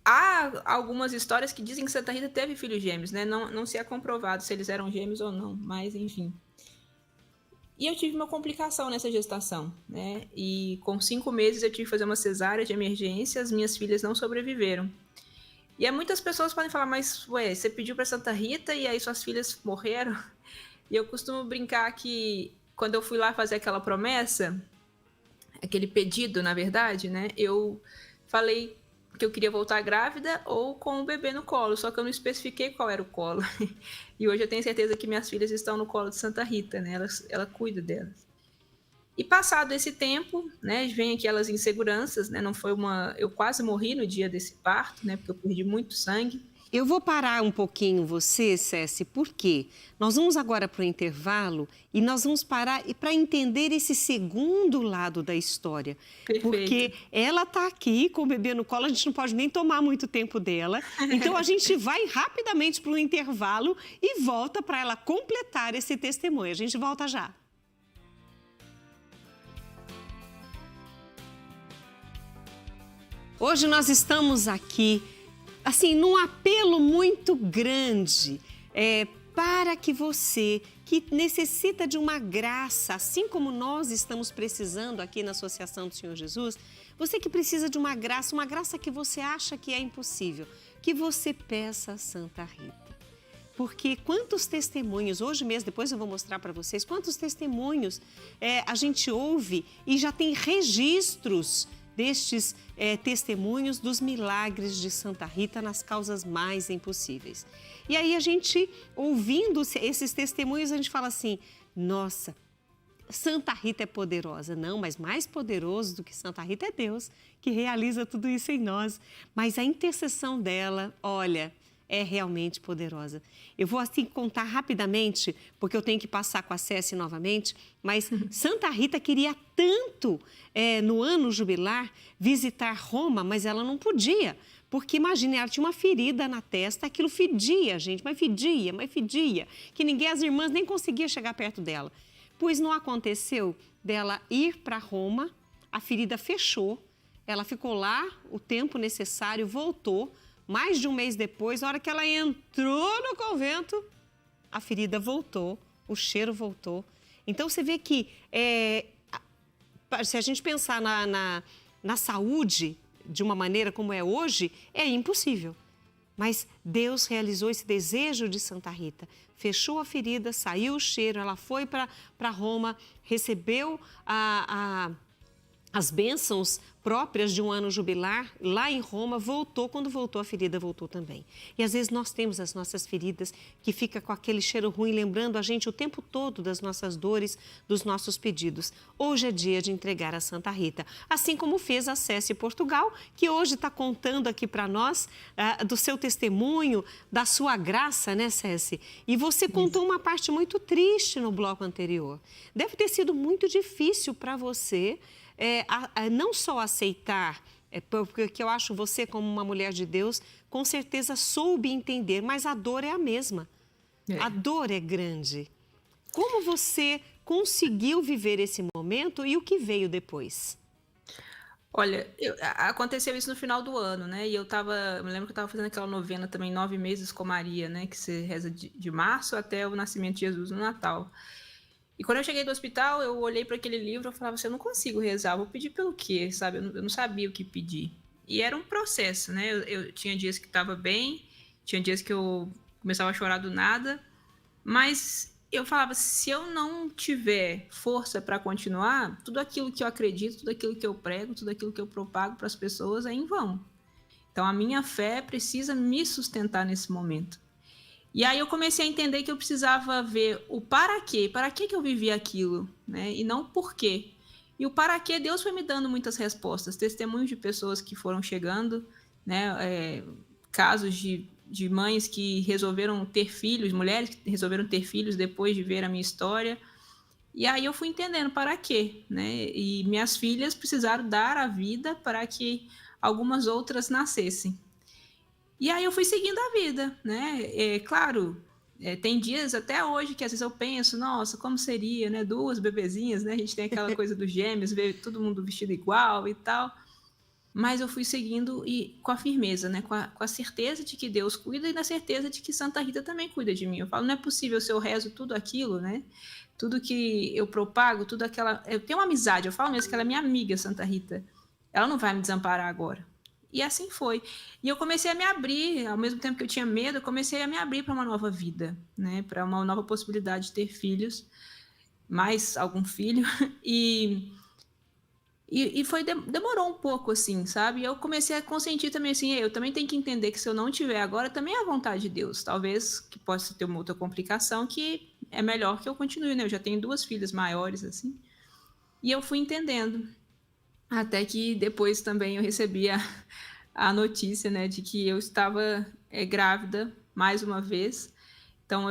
há algumas histórias que dizem que Santa Rita teve filhos gêmeos, né? Não se é comprovado se eles eram gêmeos ou não, mas enfim. E eu tive uma complicação nessa gestação, né? E com 5 meses eu tive que fazer uma cesárea de emergência, as minhas filhas não sobreviveram. E aí muitas pessoas podem falar, mas ué, você pediu para Santa Rita e aí suas filhas morreram? E eu costumo brincar que quando eu fui lá fazer aquela promessa, aquele pedido, na verdade, né? Eu falei que eu queria voltar grávida ou com o bebê no colo, só que eu não especifiquei qual era o colo. E hoje eu tenho certeza que minhas filhas estão no colo de Santa Rita, né? Ela cuida delas. E passado esse tempo, né, vem aquelas inseguranças, né? Não foi eu quase morri no dia desse parto, né? Porque eu perdi muito sangue. Eu vou parar um pouquinho você, Céci, porque nós vamos agora para o intervalo e nós vamos parar para entender esse segundo lado da história. Perfeito. Porque ela está aqui com o bebê no colo, a gente não pode nem tomar muito tempo dela. Então a gente vai rapidamente para o intervalo e volta para ela completar esse testemunho. A gente volta já. Hoje nós estamos aqui, assim, num apelo muito grande para que você, que necessita de uma graça, assim como nós estamos precisando aqui na Associação do Senhor Jesus, você que precisa de uma graça que você acha que é impossível, que você peça a Santa Rita. Porque quantos testemunhos, hoje mesmo, depois eu vou mostrar para vocês, quantos testemunhos a gente ouve e já tem registros destes testemunhos dos milagres de Santa Rita nas causas mais impossíveis. E aí a gente, ouvindo esses testemunhos, a gente fala assim, nossa, Santa Rita é poderosa. Não, mas mais poderoso do que Santa Rita é Deus, que realiza tudo isso em nós. Mas a intercessão dela, olha, é realmente poderosa. Eu vou assim contar rapidamente, porque eu tenho que passar com a Céci novamente, mas Santa Rita queria tanto, no ano jubilar, visitar Roma, mas ela não podia, porque imagine, ela tinha uma ferida na testa, aquilo fedia, gente, mas fedia, que ninguém, as irmãs nem conseguiam chegar perto dela. Pois não aconteceu dela ir para Roma, a ferida fechou, ela ficou lá o tempo necessário, voltou. Mais de um mês depois, na hora que ela entrou no convento, a ferida voltou, o cheiro voltou. Então, você vê que se a gente pensar na saúde de uma maneira como é hoje, é impossível. Mas Deus realizou esse desejo de Santa Rita. Fechou a ferida, saiu o cheiro, ela foi para Roma, recebeu as bênçãos próprias de um ano jubilar, lá em Roma, voltou, quando voltou a ferida voltou também. E às vezes nós temos as nossas feridas que fica com aquele cheiro ruim, lembrando a gente o tempo todo das nossas dores, dos nossos pedidos. Hoje é dia de entregar a Santa Rita, assim como fez a Céci Portugal, que hoje está contando aqui para nós do seu testemunho, da sua graça, né, Céci? E você contou uma parte muito triste no bloco anterior. Deve ter sido muito difícil para você não só aceitar, porque eu acho você como uma mulher de Deus, com certeza soube entender, mas a dor é a mesma. A dor é grande. Como você conseguiu viver esse momento e o que veio depois? Olha, aconteceu isso no final do ano, né? E eu me lembro que eu estava fazendo aquela novena também, 9 meses com Maria, né? Que você reza de março até o nascimento de Jesus no Natal. E quando eu cheguei do hospital, eu olhei para aquele livro e falava assim, eu não consigo rezar, vou pedir pelo quê, sabe? Eu não sabia o que pedir. E era um processo, né? Eu tinha dias que estava bem, tinha dias que eu começava a chorar do nada, mas eu falava, se eu não tiver força para continuar, tudo aquilo que eu acredito, tudo aquilo que eu prego, tudo aquilo que eu propago para as pessoas é em vão. Então, a minha fé precisa me sustentar nesse momento. E aí eu comecei a entender que eu precisava ver o para que eu vivia aquilo, né? E não o porquê. E o para quê, Deus foi me dando muitas respostas, testemunhos de pessoas que foram chegando, né? Casos de mães que resolveram ter filhos, mulheres que resolveram ter filhos depois de ver a minha história. E aí eu fui entendendo para quê, né? E minhas filhas precisaram dar a vida para que algumas outras nascessem. E aí eu fui seguindo a vida, né? Claro, tem dias até hoje que às vezes eu penso, nossa, como seria, né? Duas bebezinhas, né? A gente tem aquela coisa dos gêmeos, ver todo mundo vestido igual e tal. Mas eu fui seguindo e com a firmeza, né? Com a certeza de que Deus cuida e na certeza de que Santa Rita também cuida de mim. Eu falo, não é possível se eu rezo tudo aquilo, né? Tudo que eu propago, tudo aquela. Eu tenho uma amizade, eu falo mesmo que ela é minha amiga, Santa Rita. Ela não vai me desamparar agora. E assim foi. E eu comecei a me abrir, ao mesmo tempo que eu tinha medo, eu comecei a me abrir para uma nova vida, né? Para uma nova possibilidade de ter filhos, mais algum filho. E foi, demorou um pouco, assim, sabe? E eu comecei a consentir também, assim, eu também tenho que entender que se eu não tiver agora, também é a vontade de Deus. Talvez que possa ter uma outra complicação que é melhor que eu continue, né? Eu já tenho 2 filhas maiores, assim. E eu fui entendendo. Até que depois também eu recebi a notícia, né, de que eu estava grávida mais uma vez. Então,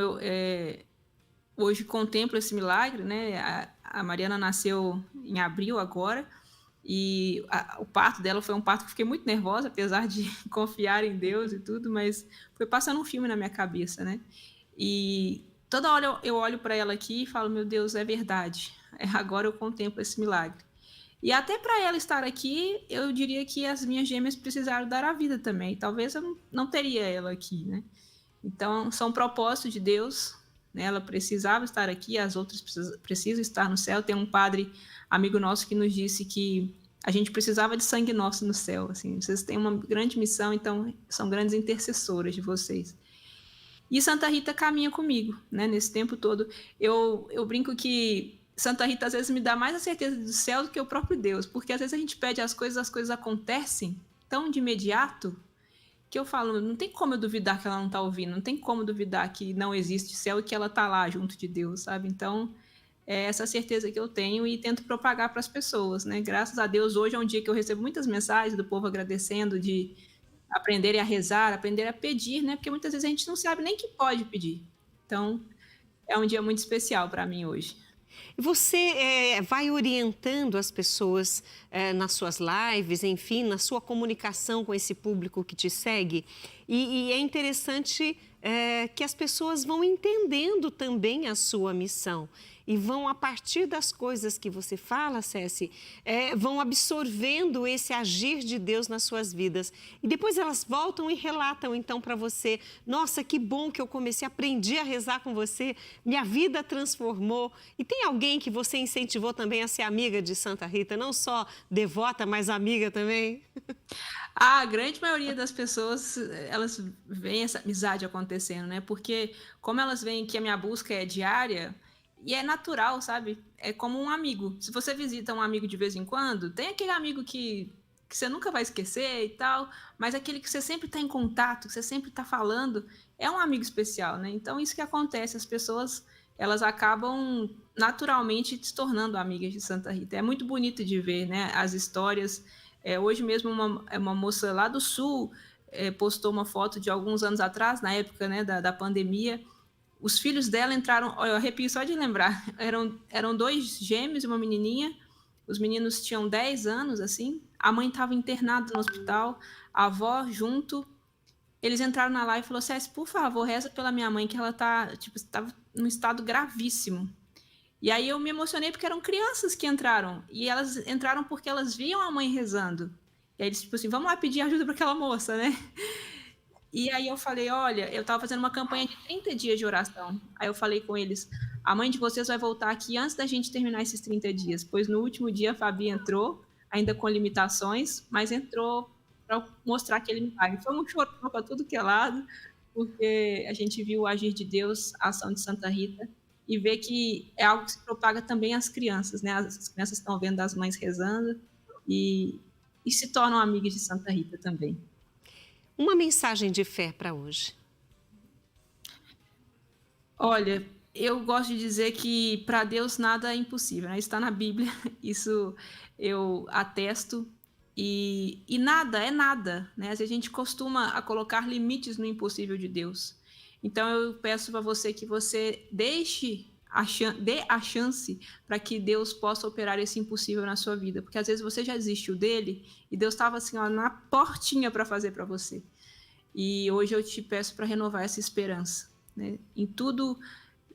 hoje contemplo esse milagre, né? A Mariana nasceu em abril agora. E o parto dela foi um parto que eu fiquei muito nervosa, apesar de confiar em Deus e tudo, mas foi passando um filme na minha cabeça, né? E toda hora eu olho para ela aqui e falo, meu Deus, é verdade. Agora eu contemplo esse milagre. E até para ela estar aqui, eu diria que as minhas gêmeas precisaram dar a vida também. Talvez eu não teria ela aqui, né? Então, são propósitos de Deus, né? Ela precisava estar aqui, as outras precisam estar no céu. Tem um padre amigo nosso que nos disse que a gente precisava de sangue nosso no céu. Assim, vocês têm uma grande missão, então são grandes intercessoras de vocês. E Santa Rita caminha comigo, né? Nesse tempo todo. Eu brinco que Santa Rita às vezes me dá mais a certeza do céu do que o próprio Deus, porque às vezes a gente pede as coisas acontecem tão de imediato que eu falo, não tem como eu duvidar que ela não está ouvindo, não tem como duvidar que não existe céu e que ela está lá junto de Deus, sabe? Então, é essa certeza que eu tenho e tento propagar para as pessoas, né? Graças a Deus, hoje é um dia que eu recebo muitas mensagens do povo agradecendo, de aprenderem a rezar, aprender a pedir, né? Porque muitas vezes a gente não sabe nem que pode pedir. Então, é um dia muito especial para mim hoje. E você vai orientando as pessoas nas suas lives, enfim, na sua comunicação com esse público que te segue. E é interessante que as pessoas vão entendendo também a sua missão. E vão, a partir das coisas que você fala, Ceci, vão absorvendo esse agir de Deus nas suas vidas. E depois elas voltam e relatam, então, para você, nossa, que bom que eu aprendi a rezar com você, minha vida transformou. E tem alguém que você incentivou também a ser amiga de Santa Rita, não só devota, mas amiga também? A grande maioria das pessoas, elas veem essa amizade acontecendo, né? Porque como elas veem que a minha busca é diária... E é natural, sabe? É como um amigo. Se você visita um amigo de vez em quando, tem aquele amigo que você nunca vai esquecer e tal, mas aquele que você sempre está em contato, que você sempre está falando, é um amigo especial, né? Então, isso que acontece, as pessoas, elas acabam naturalmente se tornando amigas de Santa Rita. É muito bonito de ver, né? As histórias. Hoje mesmo, uma moça lá do Sul postou uma foto de alguns anos atrás, na época, né, da pandemia. Os filhos dela entraram, eu arrepio só de lembrar, eram 2 gêmeos e uma menininha, os meninos tinham 10 anos, assim, a mãe estava internada no hospital, a avó junto, eles entraram na live e falaram, César, por favor, reza pela minha mãe, que ela estava num estado gravíssimo. E aí eu me emocionei porque eram crianças que entraram, e elas entraram porque elas viam a mãe rezando. E aí eles, tipo assim, vamos lá pedir ajuda para aquela moça, né? E aí eu falei, olha, eu estava fazendo uma campanha de 30 dias de oração. Aí eu falei com eles, a mãe de vocês vai voltar aqui antes da gente terminar esses 30 dias, pois no último dia a Fabi entrou, ainda com limitações, mas entrou para mostrar aquele milagre. Foi um chorão para tudo que é lado, porque a gente viu o agir de Deus, a ação de Santa Rita, e vê que é algo que se propaga também às crianças, né? As crianças estão vendo as mães rezando e se tornam amigas de Santa Rita também. Uma mensagem de fé para hoje. Olha, eu gosto de dizer que para Deus nada é impossível, né? Está na Bíblia, isso eu atesto, e nada é nada, né? A gente costuma a colocar limites no impossível de Deus. Então eu peço para você que você dê a chance para que Deus possa operar esse impossível na sua vida, porque às vezes você já desistiu dele e Deus estava assim, ó, na portinha para fazer para você. E hoje eu te peço para renovar essa esperança, né? Em tudo,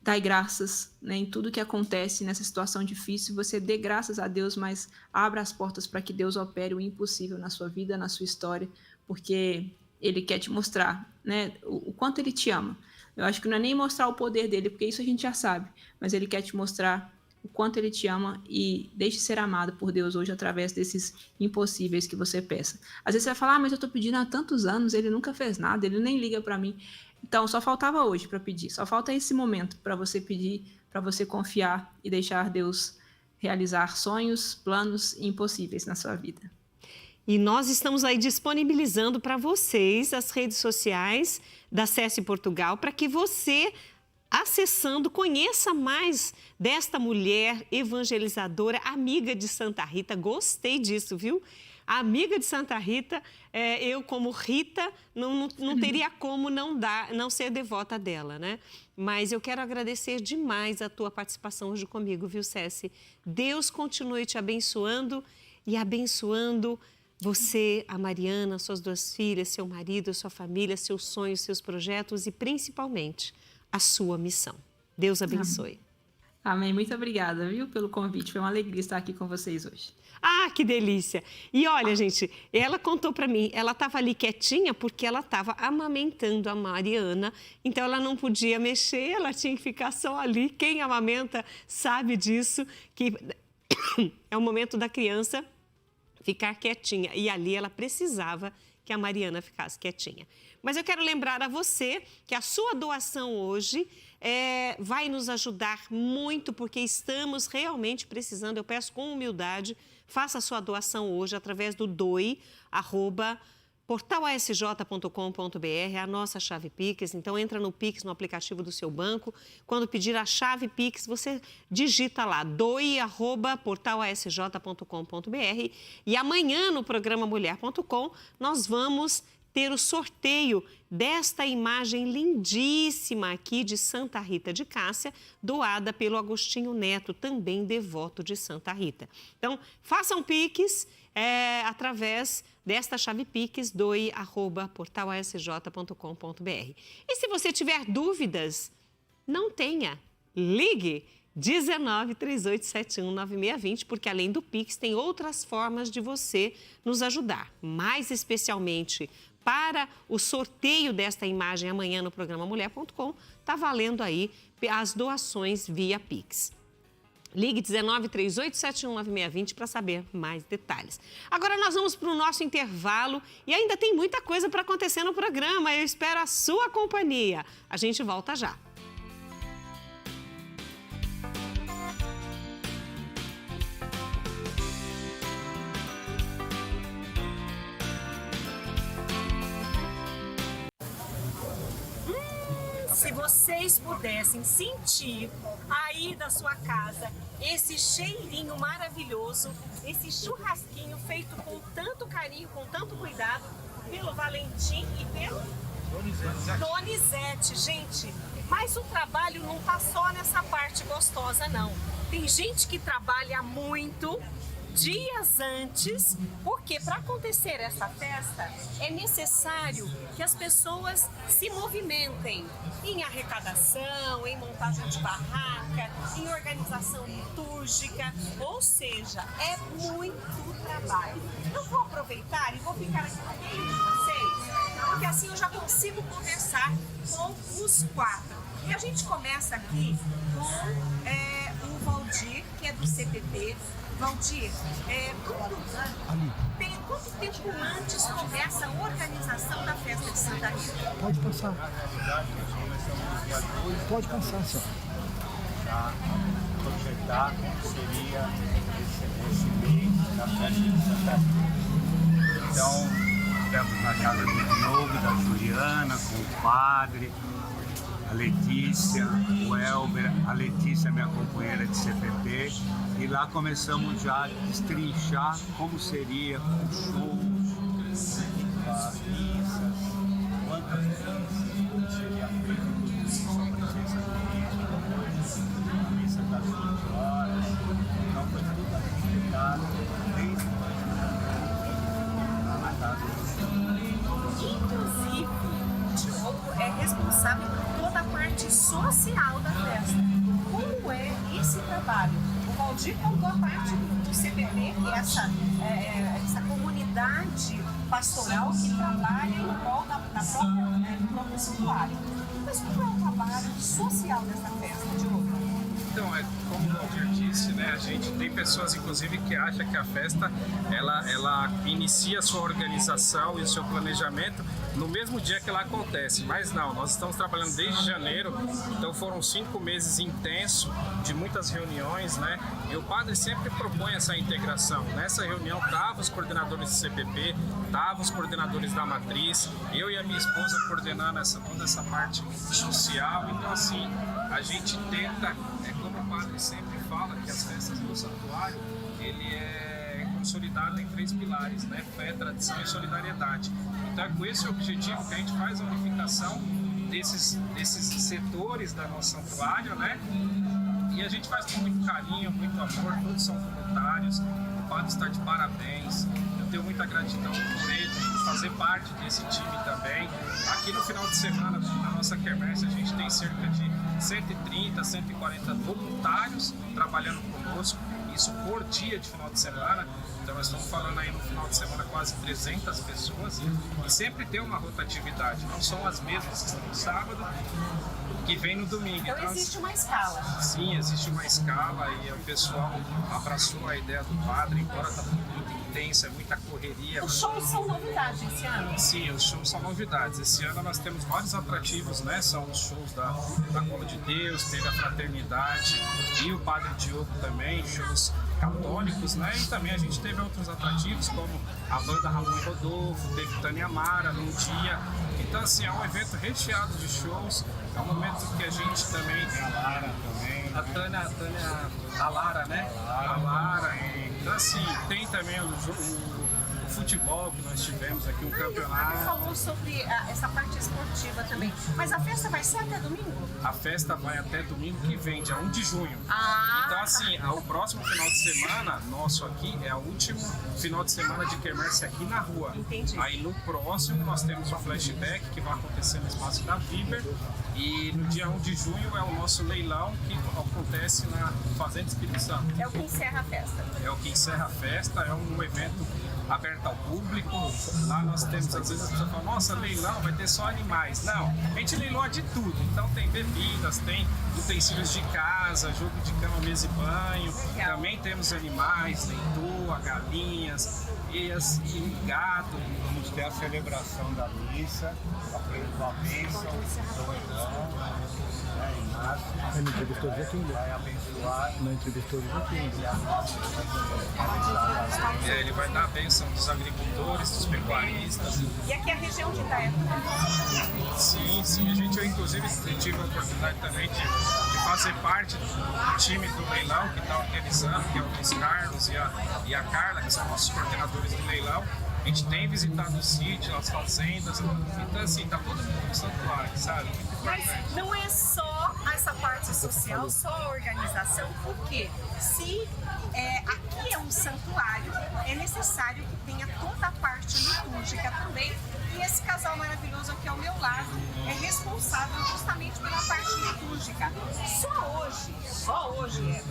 dai graças, né? Em tudo que acontece nessa situação difícil, você dê graças a Deus, mas abra as portas para que Deus opere o impossível na sua vida, na sua história, porque Ele quer te mostrar, né, o quanto Ele te ama. Eu acho que não é nem mostrar o poder dele, porque isso a gente já sabe, mas Ele quer te mostrar o quanto Ele te ama e deixe ser amado por Deus hoje através desses impossíveis que você peça. Às vezes você vai falar, mas eu estou pedindo há tantos anos, Ele nunca fez nada, Ele nem liga para mim. Então, só faltava hoje para pedir, só falta esse momento para você pedir, para você confiar e deixar Deus realizar sonhos, planos impossíveis na sua vida. E nós estamos aí disponibilizando para vocês as redes sociais da SESC Portugal para que você, acessando, conheça mais desta mulher evangelizadora, amiga de Santa Rita. Gostei disso, viu? A amiga de Santa Rita, eu como Rita, não teria como não ser devota dela, né? Mas eu quero agradecer demais a tua participação hoje comigo, viu, Ceci? Deus continue te abençoando e abençoando você, a Mariana, suas 2 filhas, seu marido, sua família, seus sonhos, seus projetos e principalmente a sua missão. Deus abençoe. Amém. Muito obrigada, viu, pelo convite. Foi uma alegria estar aqui com vocês hoje. Ah, que delícia! E olha, gente, ela contou para mim, ela estava ali quietinha porque ela estava amamentando a Mariana, então ela não podia mexer, ela tinha que ficar só ali. Quem amamenta sabe disso, que é o momento da criança ficar quietinha. E ali ela precisava que a Mariana ficasse quietinha. Mas eu quero lembrar a você que a sua doação hoje vai nos ajudar muito, porque estamos realmente precisando. Eu peço com humildade, faça a sua doação hoje através do doi@portalasj.com.br, a nossa chave Pix. Então, entra no Pix, no aplicativo do seu banco. Quando pedir a chave Pix, você digita lá, doi@portalasj.com.br. E amanhã, no programa Mulher.com, nós vamos ter o sorteio desta imagem lindíssima aqui de Santa Rita de Cássia, doada pelo Agostinho Neto, também devoto de Santa Rita. Então, façam Pix através desta chave Pix, doi@portalasj.com.br. E se você tiver dúvidas, não tenha, ligue 19 3871 9620, porque além do Pix tem outras formas de você nos ajudar, mais especialmente para o sorteio desta imagem amanhã no programa Mulher.com, está valendo aí as doações via Pix. Ligue 19 3871 9620 para saber mais detalhes. Agora nós vamos para o nosso intervalo e ainda tem muita coisa para acontecer no programa. Eu espero a sua companhia. A gente volta já. Se vocês pudessem sentir aí da sua casa esse cheirinho maravilhoso, esse churrasquinho feito com tanto carinho, com tanto cuidado, pelo Valentim e pelo Donizete, gente. Mas o trabalho não tá só nessa parte gostosa, não. Tem gente que trabalha muito dias antes, porque para acontecer essa festa é necessário que as pessoas se movimentem em arrecadação, em montagem de barraca, em organização litúrgica, ou seja, é muito trabalho. Eu vou aproveitar e vou ficar aqui no meio de vocês, porque assim eu já consigo conversar com os 4. E a gente começa aqui com o Valdir, que é do CPT. Valdir, quanto tempo antes começa a organização da festa de Santa Rita? Pode passar. Pode passar, senhor. Já projetar como seria esse mês da festa de Santa Rita. Então, estamos na casa do Diogo, da Juliana, com o padre, a Letícia, o Elber. A Letícia é minha companheira de CPT. E lá começamos já a destrinchar como seria o show, as missas, quantas missas seria feito, tudo isso, a presença do bispo, a missa das 20 horas. Então foi tudo explicado desde o na casa do Senhor. Inclusive, trabalho. O Valdir contou a parte do CPP, que é essa comunidade pastoral que trabalha em prol do próprio santuário. Mas qual é o trabalho social dessa festa, Diogo? Então, como o Valdir disse, né, a gente tem pessoas, inclusive, que acham que a festa, ela inicia a sua organização e o seu planejamento no mesmo dia que ela acontece, mas não, nós estamos trabalhando desde janeiro, então foram 5 meses intensos, de muitas reuniões, né, e o padre sempre propõe essa integração. Nessa reunião estavam os coordenadores do CPP, estavam os coordenadores da matriz, eu e a minha esposa coordenando toda essa parte social, então assim, a gente tenta, como o padre sempre fala, que as festas do santuário, ele é consolidado em 3 pilares, né? Fé, tradição e solidariedade. Então é com esse objetivo que a gente faz a unificação desses setores do nosso santuário, né? E a gente faz com muito carinho, muito amor, todos são voluntários, o padre está de parabéns, eu tenho muita gratidão por ele, por fazer parte desse time também. Aqui no final de semana, na nossa quermesse, a gente tem cerca de 130, 140 voluntários trabalhando conosco, isso por dia de final de semana. Então nós estamos falando aí no final de semana quase 300 pessoas e sempre tem uma rotatividade, não são as mesmas que estão no sábado que vem no domingo. Então existe uma escala. Sim, existe uma escala e o pessoal abraçou a ideia do padre, embora está muito intenso, é muita correria. Os shows são novidades esse ano? Sim, os shows são novidades. Esse ano nós temos vários atrativos, né? São os shows da Cola de Deus, teve a Fraternidade e o Padre Diogo também, shows católicos, né? E também a gente teve outros atrativos, como a banda Ramon e Rodolfo, teve Tânia Mara num dia. Então, assim, é um evento recheado de shows, é um momento que a gente também... Tem a Lara também. A Lara, né? A Lara. Então, assim, tem também o futebol que nós tivemos aqui, um campeonato. Você falou sobre essa parte esportiva também, mas a festa vai ser até domingo? A festa vai até domingo que vem, dia 1 de junho. Então, assim, o próximo final de semana nosso aqui é o último final de semana de quermesse aqui na rua. Entendi. Aí no próximo nós temos o flashback que vai acontecer no espaço da Viber. E no dia 1 de junho é o nosso leilão que acontece na Fazenda Espírito Santo. É o que encerra a festa. É o que encerra a festa, é um evento aberto ao público. Lá nós temos, às vezes as pessoas falam, nossa, leilão, vai ter só animais. Não, a gente leiloa de tudo. Então tem bebidas, tem utensílios de casa, jogo de cama, mesa e banho. Legal. Também temos animais, leitoa, galinhas, e gado. Vamos ter a celebração da missa, a bênção do irmão, Inácio. Não entrevistou de aqui, vai abençoar. Não entrevistou de aqui. Ele vai dar a bênção dos agricultores, dos pecuaristas. E aqui é a região de Itaiatuba? Sim, eu inclusive tive a oportunidade também de fazer parte do time do leilão que está organizando, que é o Luiz Carlos e a Carla, que são nossos coordenadores do leilão. A gente tem visitado o sítio, as fazendas, então assim, tá todo mundo no santuário, sabe? Mas não é só essa parte social, só a organização, porque se aqui é um santuário, é necessário que tenha toda a parte litúrgica também, e esse casal maravilhoso aqui ao meu lado é responsável justamente pela parte litúrgica. Só hoje,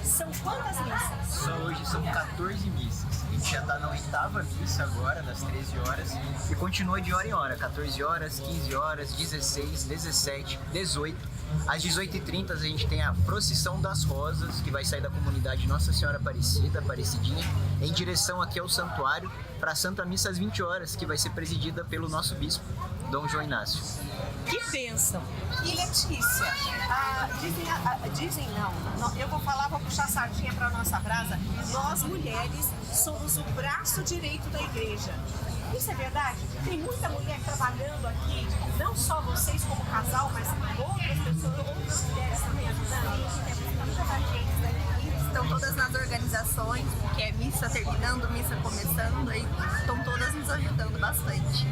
são quantas missas? Só hoje são 14 missas. A gente já está na 8ª missa agora, das 13 horas, e continua de hora em hora, 14 horas, 15 horas, 16, 17, 18. Às 18h30 a gente tem a Procissão das Rosas, que vai sair da comunidade Nossa Senhora Aparecida, Aparecidinha, em direção aqui ao santuário, para a Santa Missa às 20 horas, que vai ser presidida pelo nosso bispo, Dom João Inácio. Que bênção! E Letícia, dizem não, eu vou puxar a sardinha para nossa brasa, nós mulheres somos o braço direito da igreja. Isso é verdade? Tem muita mulher trabalhando aqui, não só vocês como casal, mas outras pessoas, outras mulheres também ajudando. Tem muita gente aqui. Estão todas nas organizações, que é missa terminando, missa começando, aí estão todas nos ajudando bastante.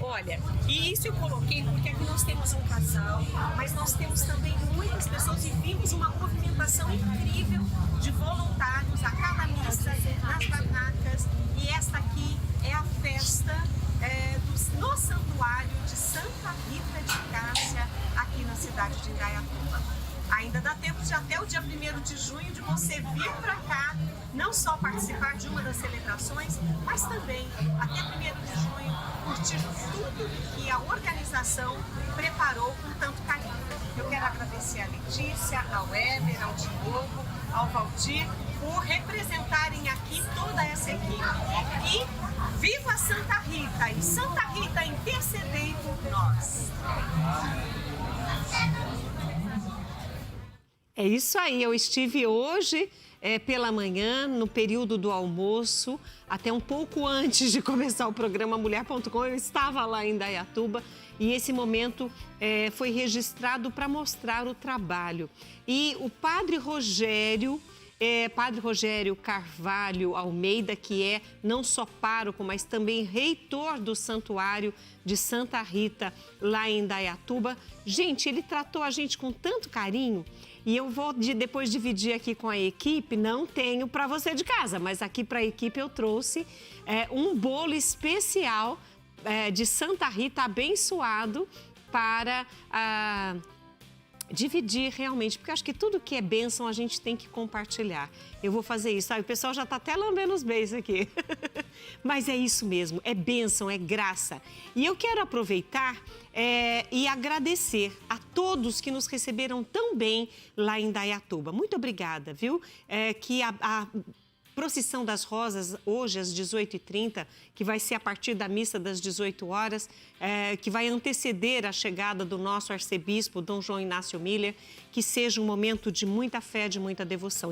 Olha, e isso eu coloquei porque aqui nós temos um casal, mas nós temos também muitas pessoas e vimos uma movimentação incrível de voluntários a cada missa, nas barracas, e esta aqui é a festa no santuário de Santa Rita de Cássia, aqui na cidade de Indaiatuba. Ainda dá tempo de até o dia 1º de junho você vir para cá, não só participar de uma das celebrações, mas também, até 1º de junho, curtir tudo que a organização preparou com tanto carinho. Eu quero agradecer a Letícia, ao Émer, ao Diogo, ao Valdir, por representarem aqui toda essa equipe. E viva Santa Rita! E Santa Rita intercedei por nós! É isso aí, eu estive hoje pela manhã, no período do almoço, até um pouco antes de começar o programa Mulher.com, eu estava lá em Indaiatuba e esse momento foi registrado para mostrar o trabalho. E o Padre Rogério Carvalho Almeida, que é não só pároco, mas também reitor do Santuário de Santa Rita, lá em Indaiatuba. Gente, ele tratou a gente com tanto carinho e eu vou depois dividir aqui com a equipe, não tenho para você de casa, mas aqui para a equipe eu trouxe um bolo especial de Santa Rita abençoado para dividir realmente, porque eu acho que tudo que é bênção a gente tem que compartilhar. Eu vou fazer isso, sabe? O pessoal já está até lambendo os beijos aqui. Mas é isso mesmo, é bênção, é graça. E eu quero aproveitar e agradecer a todos que nos receberam tão bem lá em Indaiatuba. Muito obrigada, viu? Que a Procissão das Rosas, hoje às 18h30, que vai ser a partir da missa das 18 horas, que vai anteceder a chegada do nosso arcebispo, Dom João Inácio Miller, que seja um momento de muita fé, de muita devoção.